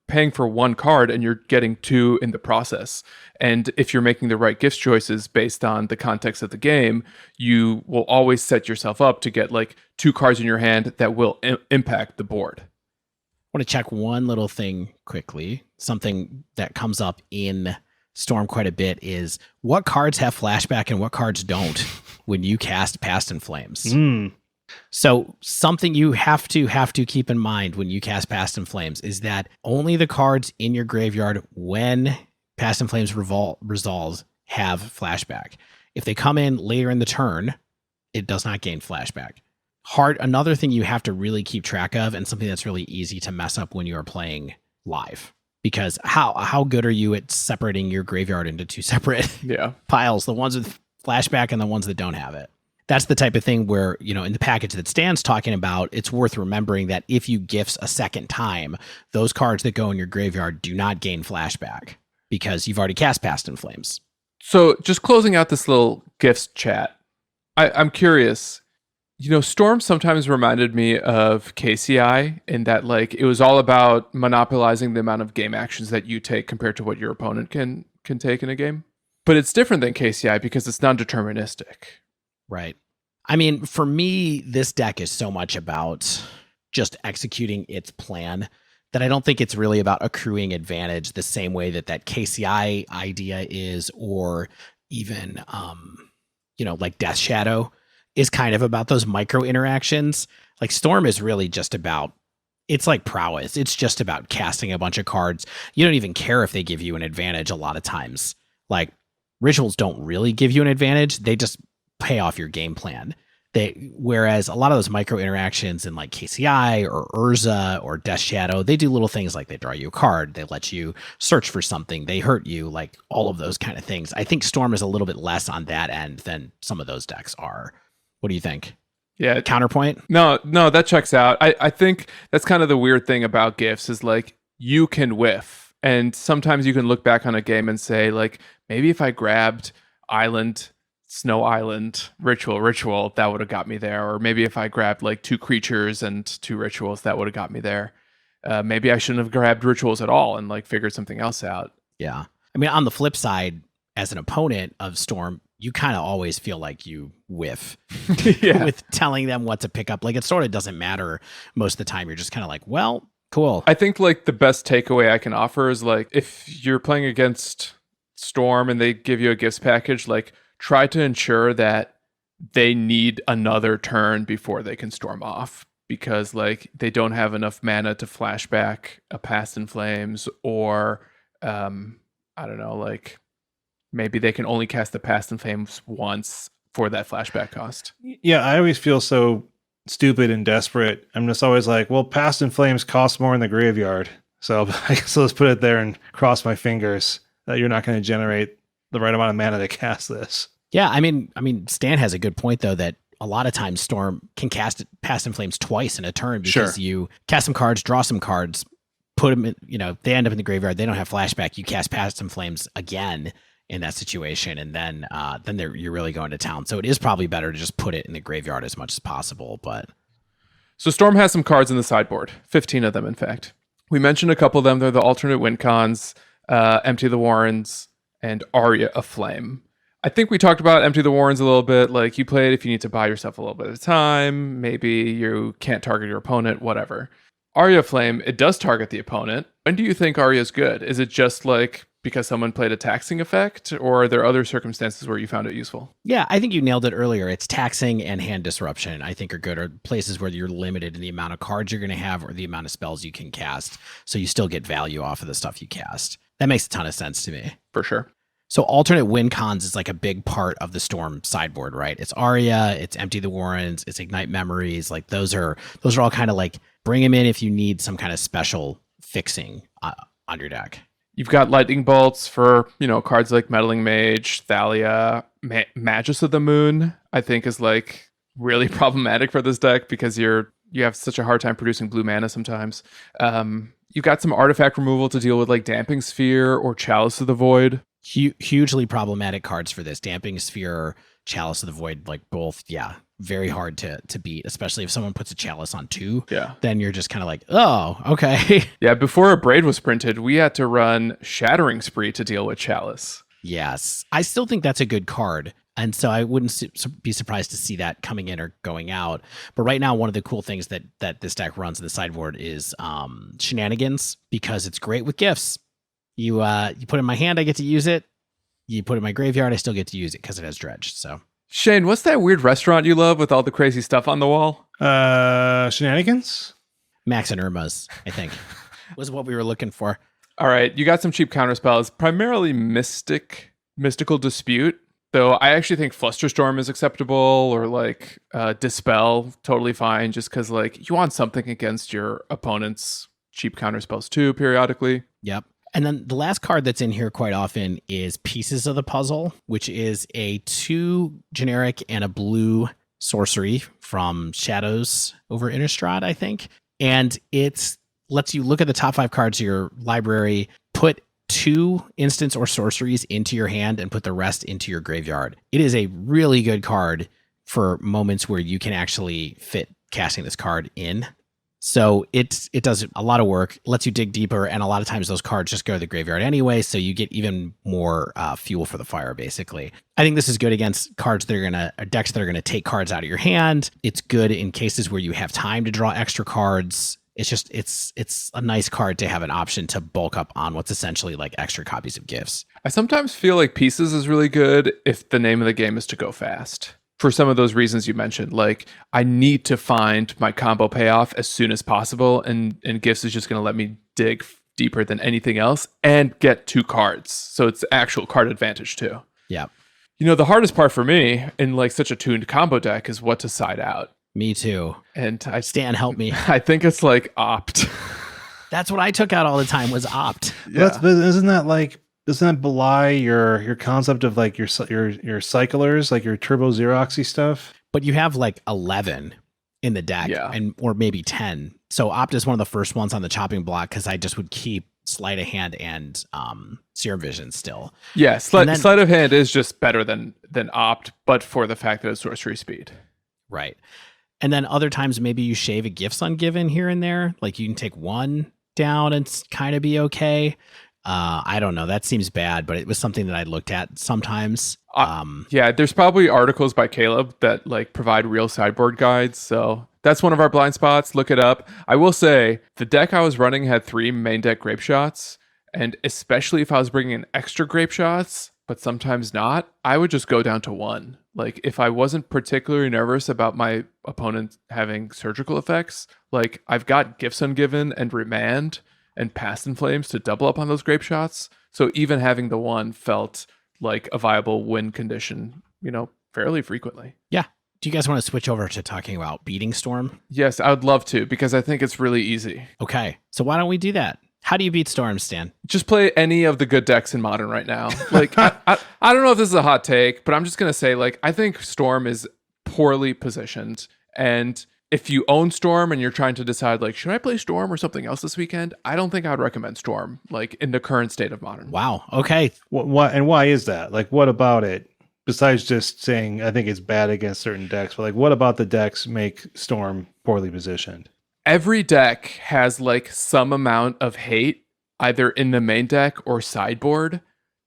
paying for 1 card and you're getting 2 in the process. And if you're making the right gifts choices based on the context of the game, you will always set yourself up to get like 2 cards in your hand that will impact the board. I want to check one little thing quickly, something that comes up in Storm quite a bit is what cards have flashback and what cards don't when you cast Past in Flames. So something you have to keep in mind when you cast Past in Flames is that only the cards in your graveyard when Past in Flames resolves have flashback. If they come in later in the turn, it does not gain flashback. Another thing you have to really keep track of, and something that's really easy to mess up when you are playing live, because how good are you at separating your graveyard into two separate piles, the ones with flashback and the ones that don't have it? That's the type of thing where, in the package that Stan's talking about, it's worth remembering that if you gifts a second time, those cards that go in your graveyard do not gain flashback because you've already cast Past in Flames. So just closing out this little gifts chat, I'm curious. Storm sometimes reminded me of KCI in that, like, it was all about monopolizing the amount of game actions that you take compared to what your opponent can take in a game. But it's different than KCI because it's non-deterministic. Right. I mean, for me, this deck is so much about just executing its plan that I don't think it's really about accruing advantage the same way that KCI idea is, or even, like Death Shadow is kind of about those micro interactions. Like Storm is really just about, it's like prowess. It's just about casting a bunch of cards. You don't even care if they give you an advantage a lot of times. Like rituals don't really give you an advantage. They just pay off your game plan. Whereas a lot of those micro interactions in like KCI or Urza or Death Shadow, they do little things like they draw you a card, they let you search for something, they hurt you, like all of those kind of things. I think Storm is a little bit less on that end than some of those decks are. What do you think? Yeah. Counterpoint? No, that checks out. I think that's kind of the weird thing about gifts is like you can whiff. And sometimes you can look back on a game and say, like, maybe if I grabbed Snow Island, Ritual, that would have got me there. Or maybe if I grabbed like 2 creatures and 2 rituals, that would have got me there. Maybe I shouldn't have grabbed rituals at all and like figured something else out. Yeah. I mean, on the flip side, as an opponent of Storm, you kind of always feel like you whiff with telling them what to pick up. Like it sort of doesn't matter most of the time. You're just kind of like, well, cool. I think like the best takeaway I can offer is like, if you're playing against Storm and they give you a gifts package, like try to ensure that they need another turn before they can storm off, because like they don't have enough mana to flashback a Past in Flames, or I don't know, like maybe they can only cast the Past in Flames once for that flashback cost. Yeah, I always feel so stupid and desperate. I'm just always like, well, Past in Flames costs more in the graveyard, so I guess let's put it there and cross my fingers that you're not going to generate the right amount of mana to cast this. Yeah, I mean, Stan has a good point though, that a lot of times Storm can cast Past in Flames twice in a turn because you cast some cards, draw some cards, put them in, they end up in the graveyard, they don't have flashback, you cast Past in Flames again in that situation, and then you're really going to town. So it is probably better to just put it in the graveyard as much as possible. But so Storm has some cards in the sideboard, 15 of them in fact. We mentioned a couple of them. They're the alternate win cons, Empty the Warrens, and Aria of Flame. I think we talked about Empty the Warrens a little bit. Like, you play it if you need to buy yourself a little bit of time. Maybe you can't target your opponent, whatever. Aria of Flame, it does target the opponent. When do you think Aria is good? Is it just like because someone played a taxing effect, or are there other circumstances where you found it useful? Yeah, I think you nailed it earlier. It's taxing and hand disruption, I think, are good, or places where you're limited in the amount of cards you're going to have or the amount of spells you can cast, so you still get value off of the stuff you cast. That makes a ton of sense to me. For sure. So alternate win cons is like a big part of the Storm sideboard, right? It's Aria, it's Empty the Warrens, it's Ignite Memories. Like those are all kind of like bring them in if you need some kind of special fixing on your deck. You've got Lightning Bolts for, cards like Meddling Mage, Thalia, Magus of the Moon, I think is like really problematic for this deck because you have such a hard time producing blue mana sometimes. You've got some artifact removal to deal with like Damping Sphere or Chalice of the Void. Hugely problematic cards for this. Damping Sphere, Chalice of the Void, like both, very hard to beat, especially if someone puts a Chalice on 2. Yeah. Then you're just kind of like, oh, okay. Yeah, before a Braid was printed, we had to run Shattering Spree to deal with Chalice. Yes. I still think that's a good card. And so I wouldn't be surprised to see that coming in or going out. But right now, one of the cool things that this deck runs in the sideboard is Shenanigans, because it's great with gifts. You put it in my hand, I get to use it. You put it in my graveyard, I still get to use it because it has dredge. So Shane, what's that weird restaurant you love with all the crazy stuff on the wall? Shenanigans? Max and Irma's, I think, was what we were looking for. All right, you got some cheap counterspells, primarily Mystical Dispute, though I actually think Flusterstorm is acceptable, or like Dispel, totally fine, just because like you want something against your opponent's cheap counterspells too, periodically. Yep. And then the last card that's in here quite often is Pieces of the Puzzle, which is a 2 generic and a blue sorcery from Shadows over Innistrad, I think. And it lets you look at the top 5 cards of your library, put 2 instants or sorceries into your hand, and put the rest into your graveyard. It is a really good card for moments where you can actually fit casting this card in. So it does a lot of work, lets you dig deeper, and a lot of times those cards just go to the graveyard anyway, so you get even more fuel for the fire, basically. I think this is good against decks that are gonna take cards out of your hand. It's good in cases where you have time to draw extra cards. It's a nice card to have an option to bulk up on what's essentially like extra copies of gifts. I sometimes feel like Pieces is really good if the name of the game is to go fast. For some of those reasons you mentioned, like I need to find my combo payoff as soon as possible, and Gifts is just going to let me dig deeper than anything else and get 2 cards. So it's actual card advantage too. Yeah. You know, the hardest part for me in like such a tuned combo deck is what to side out. Me too. And Stan, help me. I think it's like Opt. That's what I took out all the time was Opt. Yeah. Doesn't that belie your concept of like your cyclers, like your turbo Xeroxy stuff? But you have like 11 in the deck, or maybe 10. So Opt is one of the first ones on the chopping block because I just would keep Sleight of Hand and Serum Vision still. Yeah, Sleight of Hand is just better than Opt, but for the fact that it's sorcery speed. Right. And then other times maybe you shave a Gifts Ungiven here and there. Like you can take 1 down and kind of be okay. I don't know. That seems bad, but it was something that I looked at sometimes. Yeah, there's probably articles by Caleb that like provide real sideboard guides. So that's one of our blind spots. Look it up. I will say the deck I was running had 3 main deck Grapeshots, and especially if I was bringing in extra Grapeshots, but sometimes not, I would just go down to 1. Like if I wasn't particularly nervous about my opponent having surgical effects, like I've got Gifts Ungiven and Remand and Past in Flames to double up on those Grapeshots. So even having the 1 felt like a viable win condition, you know, fairly frequently. Yeah. Do you guys want to switch over to talking about beating Storm? Yes, I would love to, because I think it's really easy. Okay. So why don't we do that? How do you beat Storm, Stan? Just play any of the good decks in Modern right now. Like, I don't know if this is a hot take, but I'm just going to say, like, I think Storm is poorly positioned. And if you own Storm and you're trying to decide, like, should I play Storm or something else this weekend? I don't think I would recommend Storm, like, in the current state of Modern. Wow. Okay. What and why is that? Like, what about it? Besides just saying, I think it's bad against certain decks, but like, what about the decks make Storm poorly positioned? Every deck has like some amount of hate, either in the main deck or sideboard,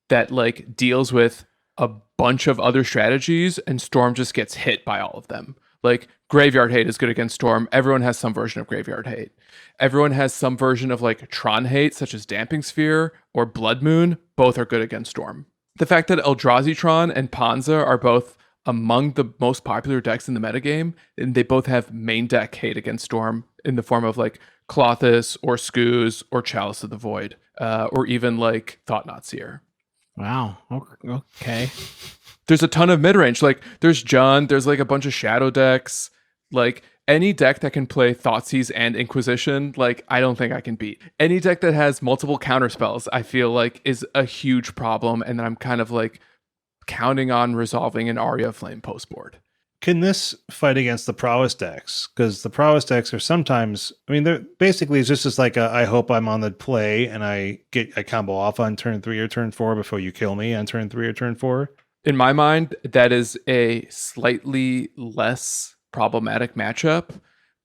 that like deals with a bunch of other strategies, and Storm just gets hit by all of them. Like Graveyard Hate is good against Storm. Everyone has some version of Graveyard Hate. Everyone has some version of like Tron Hate, such as Damping Sphere or Blood Moon. Both are good against Storm. The fact that Eldrazi Tron and Panza are both among the most popular decks in the metagame, and they both have main deck hate against Storm in the form of like Klothys or Skooz or Chalice of the Void, or even like Thought-Knot Seer. Wow. Okay. There's a ton of mid-range. Like there's Jund, there's like a bunch of shadow decks. Like any deck that can play Thoughtseize and Inquisition, like I don't think I can beat. Any deck that has multiple counterspells, I feel like is a huge problem, and then I'm kind of like counting on resolving an Aria Flame postboard. Can this fight against the prowess decks? Because the prowess decks are sometimes, I mean, they're basically it's just like I hope I'm on the play and I combo off on turn 3 or turn 4 before you kill me on turn 3 or turn 4. In my mind, that is a slightly less problematic matchup,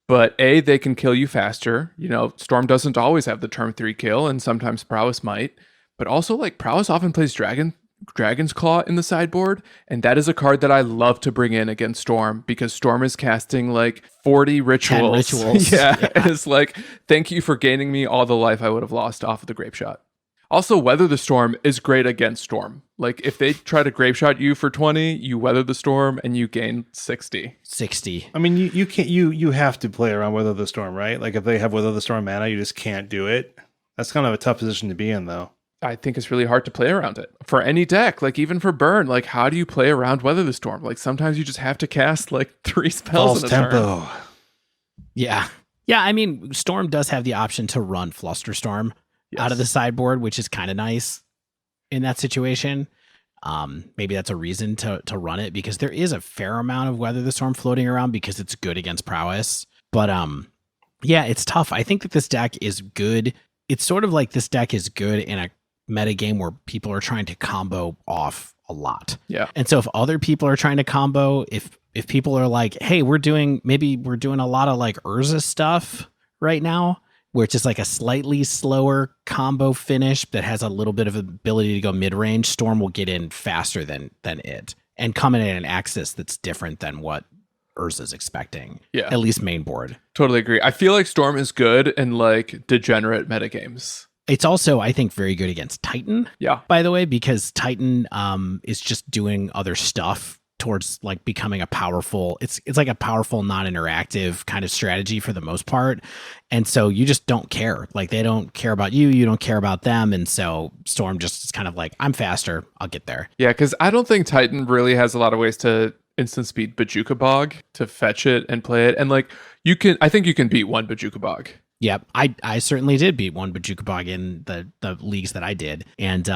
but they can kill you faster. You know, Storm doesn't always have the turn 3 kill, and sometimes Prowess might, but also like Prowess often plays Dragon's Claw in the sideboard, and that is a card that I love to bring in against Storm, because Storm is casting like 40 rituals. 10 rituals. Yeah. It's like, thank you for gaining me all the life I would have lost off of the Grapeshot. Also, Weather the Storm is great against Storm. Like, if they try to Grapeshot you for 20, you Weather the Storm and you gain 60. 60. I mean, you can't. You have to play around Weather the Storm, right? Like, if they have Weather the Storm mana, you just can't do it. That's kind of a tough position to be in, though. I think it's really hard to play around it for any deck. Like, even for Burn, like, how do you play around Weather the Storm? Like, sometimes you just have to cast like 3 spells False in a tempo. turn. Yeah. Yeah, I mean, Storm does have the option to run Flusterstorm out of the sideboard, which is kind of nice in that situation. Maybe that's a reason to run it, because there is a fair amount of Weather the Storm floating around because it's good against prowess. But yeah, it's tough. I think that this deck is good. It's sort of like this deck is good in a meta game where people are trying to combo off a lot. Yeah. And so if other people are trying to combo, if people are like, hey, we're doing a lot of like Urza stuff right now, where it's just like a slightly slower combo finish that has a little bit of ability to go mid-range, Storm will get in faster than it and come in at an axis that's different than what Urza's expecting. Yeah. At least main board. Totally agree. I feel like Storm is good in like degenerate metagames. It's also, I think, very good against Titan. Yeah. By the way, because Titan is just doing other stuff towards like becoming a powerful, it's like a powerful non-interactive kind of strategy for the most part. And so you just don't care. Like, they don't care about you, you don't care about them. And so Storm just is kind of like, I'm faster, I'll get there. Yeah, because I don't think Titan really has a lot of ways to instant speed Bajuka Bog to fetch it and play it. And like, I think you can beat one Bajuka Bog. Yep. I certainly did beat one Bajuka Bog in the leagues that I did. And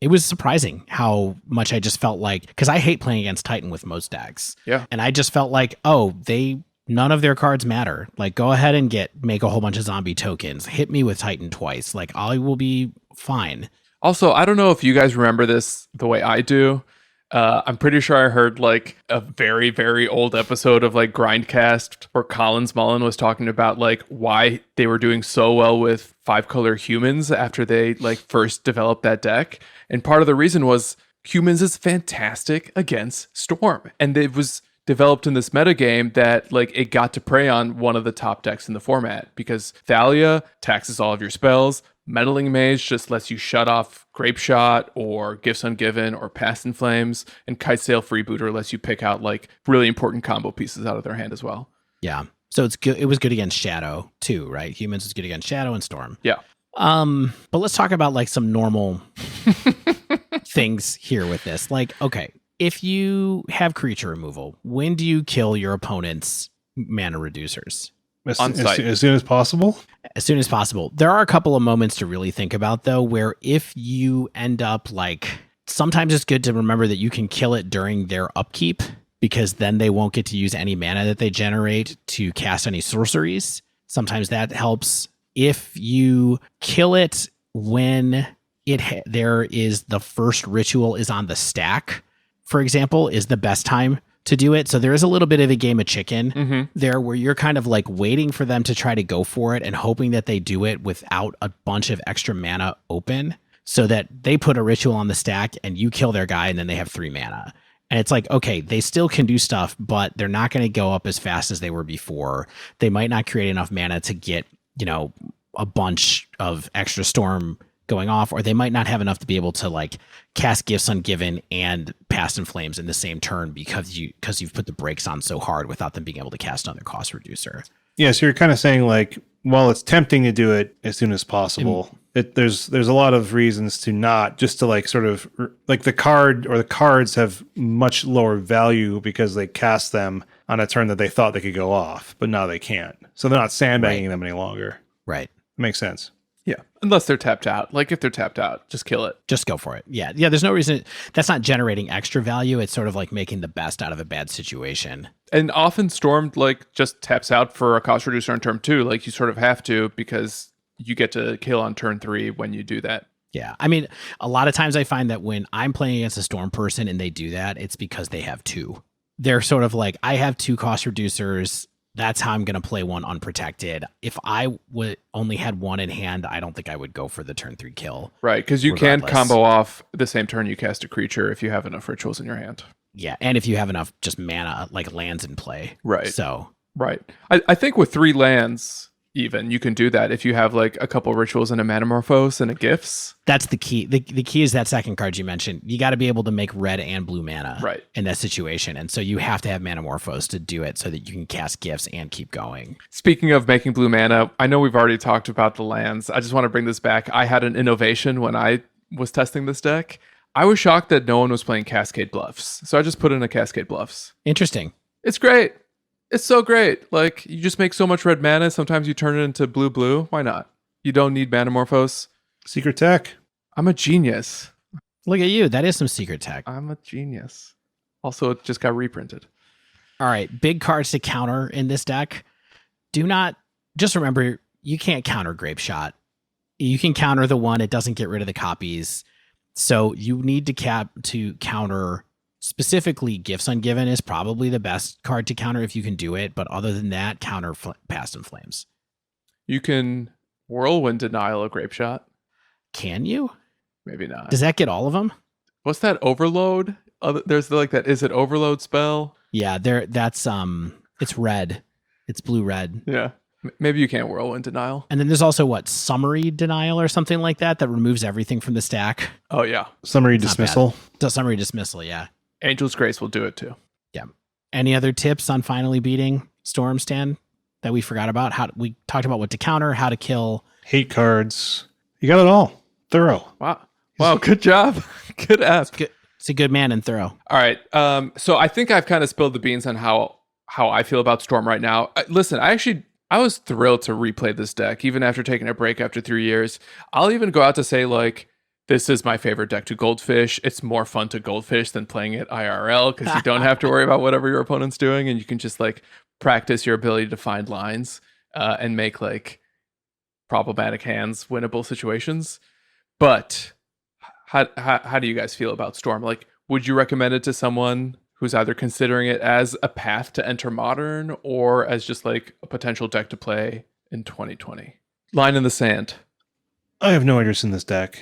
it was surprising how much I just felt like, because I hate playing against Titan with most decks. Yeah. And I just felt like, none of their cards matter. Like, go ahead and make a whole bunch of zombie tokens. Hit me with Titan twice. Like, I will be fine. Also, I don't know if you guys remember this the way I do. I'm pretty sure I heard like a very, very old episode of like Grindcast where Colin Mullen was talking about like why they were doing so well with 5-color humans after they like first developed that deck. And part of the reason was humans is fantastic against Storm. And it was developed in this metagame that like it got to prey on one of the top decks in the format, because Thalia taxes all of your spells. Meddling Mage just lets you shut off Grapeshot or Gifts Ungiven or Past in Flames, and Kitesail Freebooter lets you pick out like really important combo pieces out of their hand as well. Yeah. So it's good. It was good against Shadow too, right? Humans was good against Shadow and Storm. Yeah. But let's talk about like some normal things here with this. Like, okay, if you have creature removal, when do you kill your opponent's mana reducers? As soon as possible? As soon as possible. There are a couple of moments to really think about, though, where if you end up like, sometimes it's good to remember that you can kill it during their upkeep, because then they won't get to use any mana that they generate to cast any sorceries. Sometimes that helps. If you kill it when there is the first ritual is on the stack, for example, is the best time to do it. So there is a little bit of a game of chicken there, where you're kind of like waiting for them to try to go for it and hoping that they do it without a bunch of extra mana open, so that they put a ritual on the stack and you kill their guy and then they have 3 mana. And it's like, okay, they still can do stuff, but they're not going to go up as fast as they were before. They might not create enough mana to get, a bunch of extra Storm going off, or they might not have enough to be able to like cast Gifts Ungiven and Past in Flames in the same turn because you've put the brakes on so hard without them being able to cast another cost reducer. Yeah, so you're kind of saying like, while it's tempting to do it as soon as possible, there's a lot of reasons to not, just to like sort of like the card or the cards have much lower value because they cast them on a turn that they thought they could go off, but now they can't. So they're not sandbagging them any longer. Right. Makes sense. Yeah. Unless they're tapped out. Like if they're tapped out, just kill it. Just go for it. Yeah. Yeah. There's no reason. That's not generating extra value. It's sort of like making the best out of a bad situation. And often Storm like just taps out for a cost reducer on turn 2. Like you sort of have to, because you get to kill on turn 3 when you do that. Yeah. I mean, a lot of times I find that when I'm playing against a Storm person and they do that, it's because they have 2. They're sort of like, I have 2 cost reducers. That's how I'm going to play one unprotected. If I would only had 1 in hand, I don't think I would go for the turn 3 kill. Right, because you regardless. can combo off the same turn you cast a creature if you have enough rituals in your hand. Yeah, and if you have enough just mana, like lands in play. Right. So. Right. I think with 3 lands, even. You can do that if you have like a couple rituals and a Manamorphose and a Gifts. That's the key. The key is that second card you mentioned. You got to be able to make red and blue mana in that situation. And so you have to have Manamorphose to do it so that you can cast Gifts and keep going. Speaking of making blue mana, I know we've already talked about the lands. I just want to bring this back. I had an innovation when I was testing this deck. I was shocked that no one was playing Cascade Bluffs. So I just put in a Cascade Bluffs. Interesting. It's great. It's so great. Like, you just make so much red mana. Sometimes you turn it into blue. Why not? You don't need Manamorphose. Secret tech. I'm a genius. Look at you. That is some secret tech. I'm a genius. Also, it just got reprinted. All right. Big cards to counter in this deck. Just remember, you can't counter Grapeshot. You can counter the one. It doesn't get rid of the copies. So you need to counter. Specifically, Gifts Ungiven is probably the best card to counter if you can do it. But other than that, counter Past in Flames. You can Whirlwind Denial a Grapeshot. Can you? Maybe not. Does that get all of them? What's that Overload? There's like that. Is it Overload spell? Yeah, that's it's red. It's blue-red. Yeah. Maybe you can't Whirlwind Denial. And then there's also Summary Denial or something like that removes everything from the stack. Oh, yeah. Summary Dismissal. Summary Dismissal, yeah. Angel's Grace will do it too. Yeah. Any other tips on finally beating Storm, Stan, that we forgot about? We talked about what to counter, how to kill. Hate cards. You got it all. Thorough. Wow. Good job. Good app. It's a good man and thorough. All right. So I think I've kind of spilled the beans on how I feel about Storm right now. Listen, I was thrilled to replay this deck, even after taking a break after 3 years. I'll even go out to say, like, this is my favorite deck to Goldfish. It's more fun to Goldfish than playing it IRL because you don't have to worry about whatever your opponent's doing, and you can just like practice your ability to find lines and make like problematic hands winnable situations. But how do you guys feel about Storm? Like, would you recommend it to someone who's either considering it as a path to enter Modern or as just like a potential deck to play in 2020? Line in the sand. I have no interest in this deck.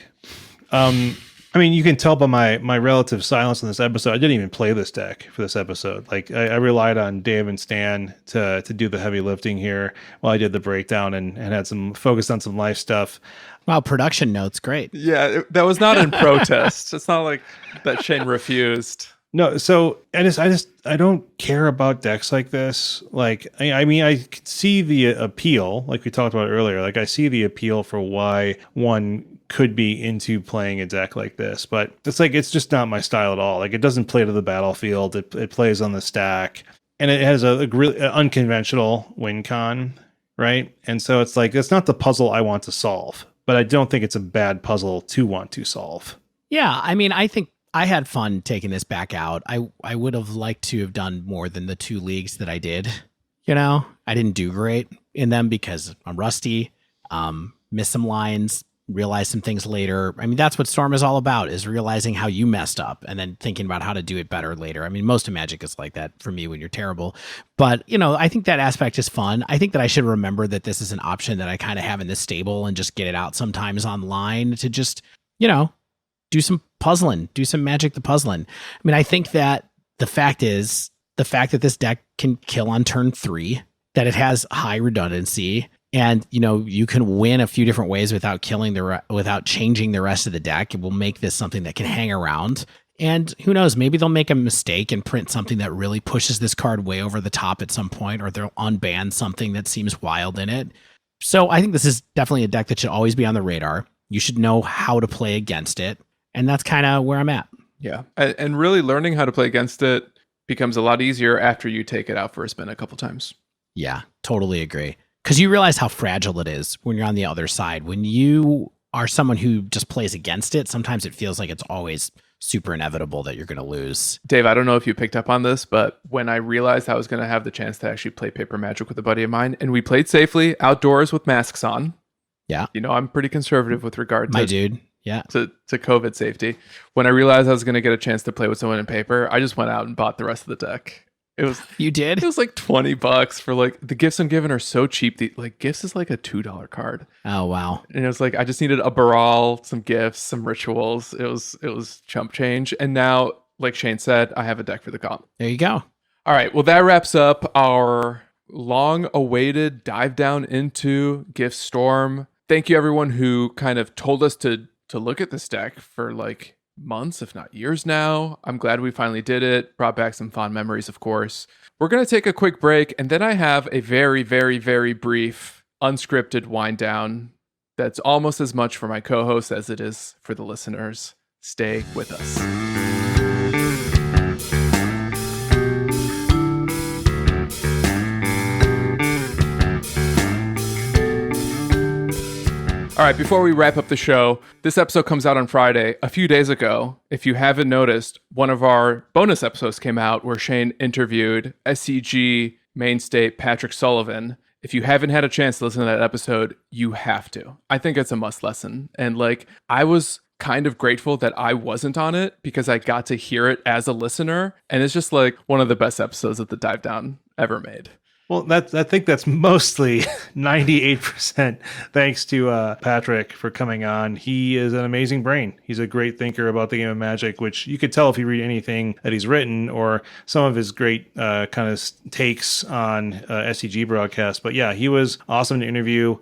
I mean, you can tell by my relative silence in this episode. I didn't even play this deck for this episode. Like, I relied on Dave and Stan to do the heavy lifting here while I did the breakdown and had some focus on some life stuff. Wow, production notes, great. Yeah, that was not in protest. It's not like that Shane refused. No, so I don't care about decks like this. Like, I mean, I could see the appeal, like we talked about earlier. Like, I see the appeal for why one could be into playing a deck like this, but it's just not my style at all. Like, it doesn't play to the battlefield. It plays on the stack, and it has a really unconventional win con, right? And so it's like, it's not the puzzle I want to solve, but I don't think it's a bad puzzle to want to solve. Yeah, I mean, I think I had fun taking this back out. I would have liked to have done more than the 2 leagues that I did. You know, I didn't do great in them because I'm rusty, missed some lines, realized some things later. I mean, that's what Storm is all about, is realizing how you messed up and then thinking about how to do it better later. I mean, most of Magic is like that for me when you're terrible. But, you know, I think that aspect is fun. I think that I should remember that this is an option that I kind of have in this stable and just get it out sometimes online to just, you know, do some puzzling, do some Magic the Puzzling. I mean, I think that the fact that this deck can kill on turn 3, that it has high redundancy, and, you know, you can win a few different ways without without changing the rest of the deck. It will make this something that can hang around. And who knows, maybe they'll make a mistake and print something that really pushes this card way over the top at some point, or they'll unban something that seems wild in it. So I think this is definitely a deck that should always be on the radar. You should know how to play against it. And that's kind of where I'm at. Yeah. And really learning how to play against it becomes a lot easier after you take it out for a spin a couple times. Yeah, totally agree. Because you realize how fragile it is when you're on the other side. When you are someone who just plays against it, sometimes it feels like it's always super inevitable that you're going to lose. Dave, I don't know if you picked up on this, but when I realized I was going to have the chance to actually play Paper Magic with a buddy of mine, and we played safely outdoors with masks on. Yeah. You know, I'm pretty conservative with regard to my dude. Yeah. To COVID safety. When I realized I was going to get a chance to play with someone in Paper, I just went out and bought the rest of the deck. You did? It was like $20 for like the Gifts Ungiven are so cheap. Like Gifts is like a $2 card. Oh wow. And it was like I just needed a Baral, some gifts, some rituals. It was chump change. And now, like Shane said, I have a deck for the comp. There you go. All right. Well, that wraps up our long awaited dive down into Gift Storm. Thank you everyone who kind of told us to look at this deck for like months, if not years now. I'm glad we finally did it. Brought back some fond memories, of course. We're going to take a quick break, and then I have a very, very, very brief, unscripted wind down that's almost as much for my co-host as it is for the listeners. Stay with us. All right, before we wrap up the show, this episode comes out on Friday. A few days ago, if you haven't noticed, one of our bonus episodes came out where Shane interviewed SCG mainstay Patrick Sullivan. If you haven't had a chance to listen to that episode, you have to. I think it's a must listen. And like, I was kind of grateful that I wasn't on it because I got to hear it as a listener. And it's just like one of the best episodes of the Dive Down ever made. Well, I think that's mostly 98% thanks to Patrick for coming on. He is an amazing brain. He's a great thinker about the game of Magic, which you could tell if you read anything that he's written or some of his great kind of takes on SCG broadcasts. But yeah, he was awesome to interview.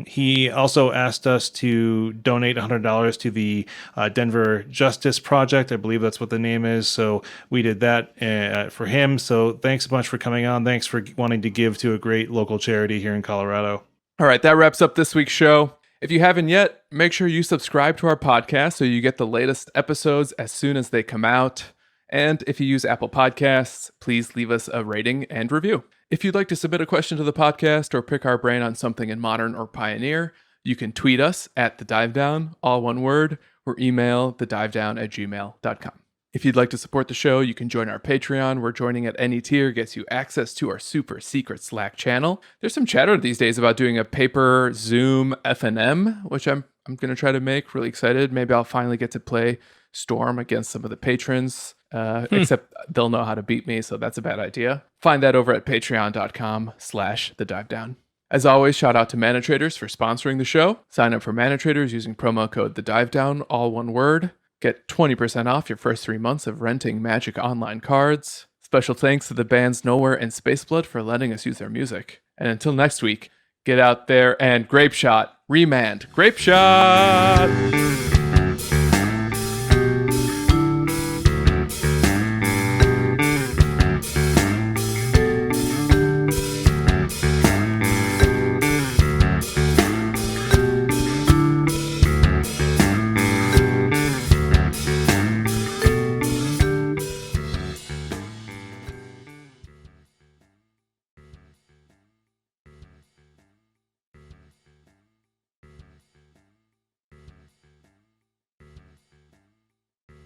He also asked us to donate $100 to the Denver Justice Project. I believe that's what the name is. So we did that for him. So thanks a bunch for coming on. Thanks for wanting to give to a great local charity here in Colorado. All right, that wraps up this week's show. If you haven't yet, make sure you subscribe to our podcast so you get the latest episodes as soon as they come out. And if you use Apple Podcasts, please leave us a rating and review. If you'd like to submit a question to the podcast or pick our brain on something in Modern or Pioneer, you can tweet us at @thedivedown, all one word, or email thedivedown@gmail.com. If you'd like to support the show, you can join our Patreon, where joining at any tier gets you access to our super secret Slack channel. There's some chatter these days about doing a paper Zoom FNM, which I'm going to try to make. Really excited. Maybe I'll finally get to play Storm against some of the patrons, except they'll know how to beat me, so that's a bad idea. Find that over at patreon.com/thedivedown. As always, shout out to Mana Traders for sponsoring the show. Sign up for Mana Traders using promo code THEDIVEDOWN, all one word. Get 20% off your first 3 months of renting Magic Online cards. Special thanks to the bands Nowhere and Spaceblood for letting us use their music. And until next week, get out there and Grapeshot, Remand, Grapeshot!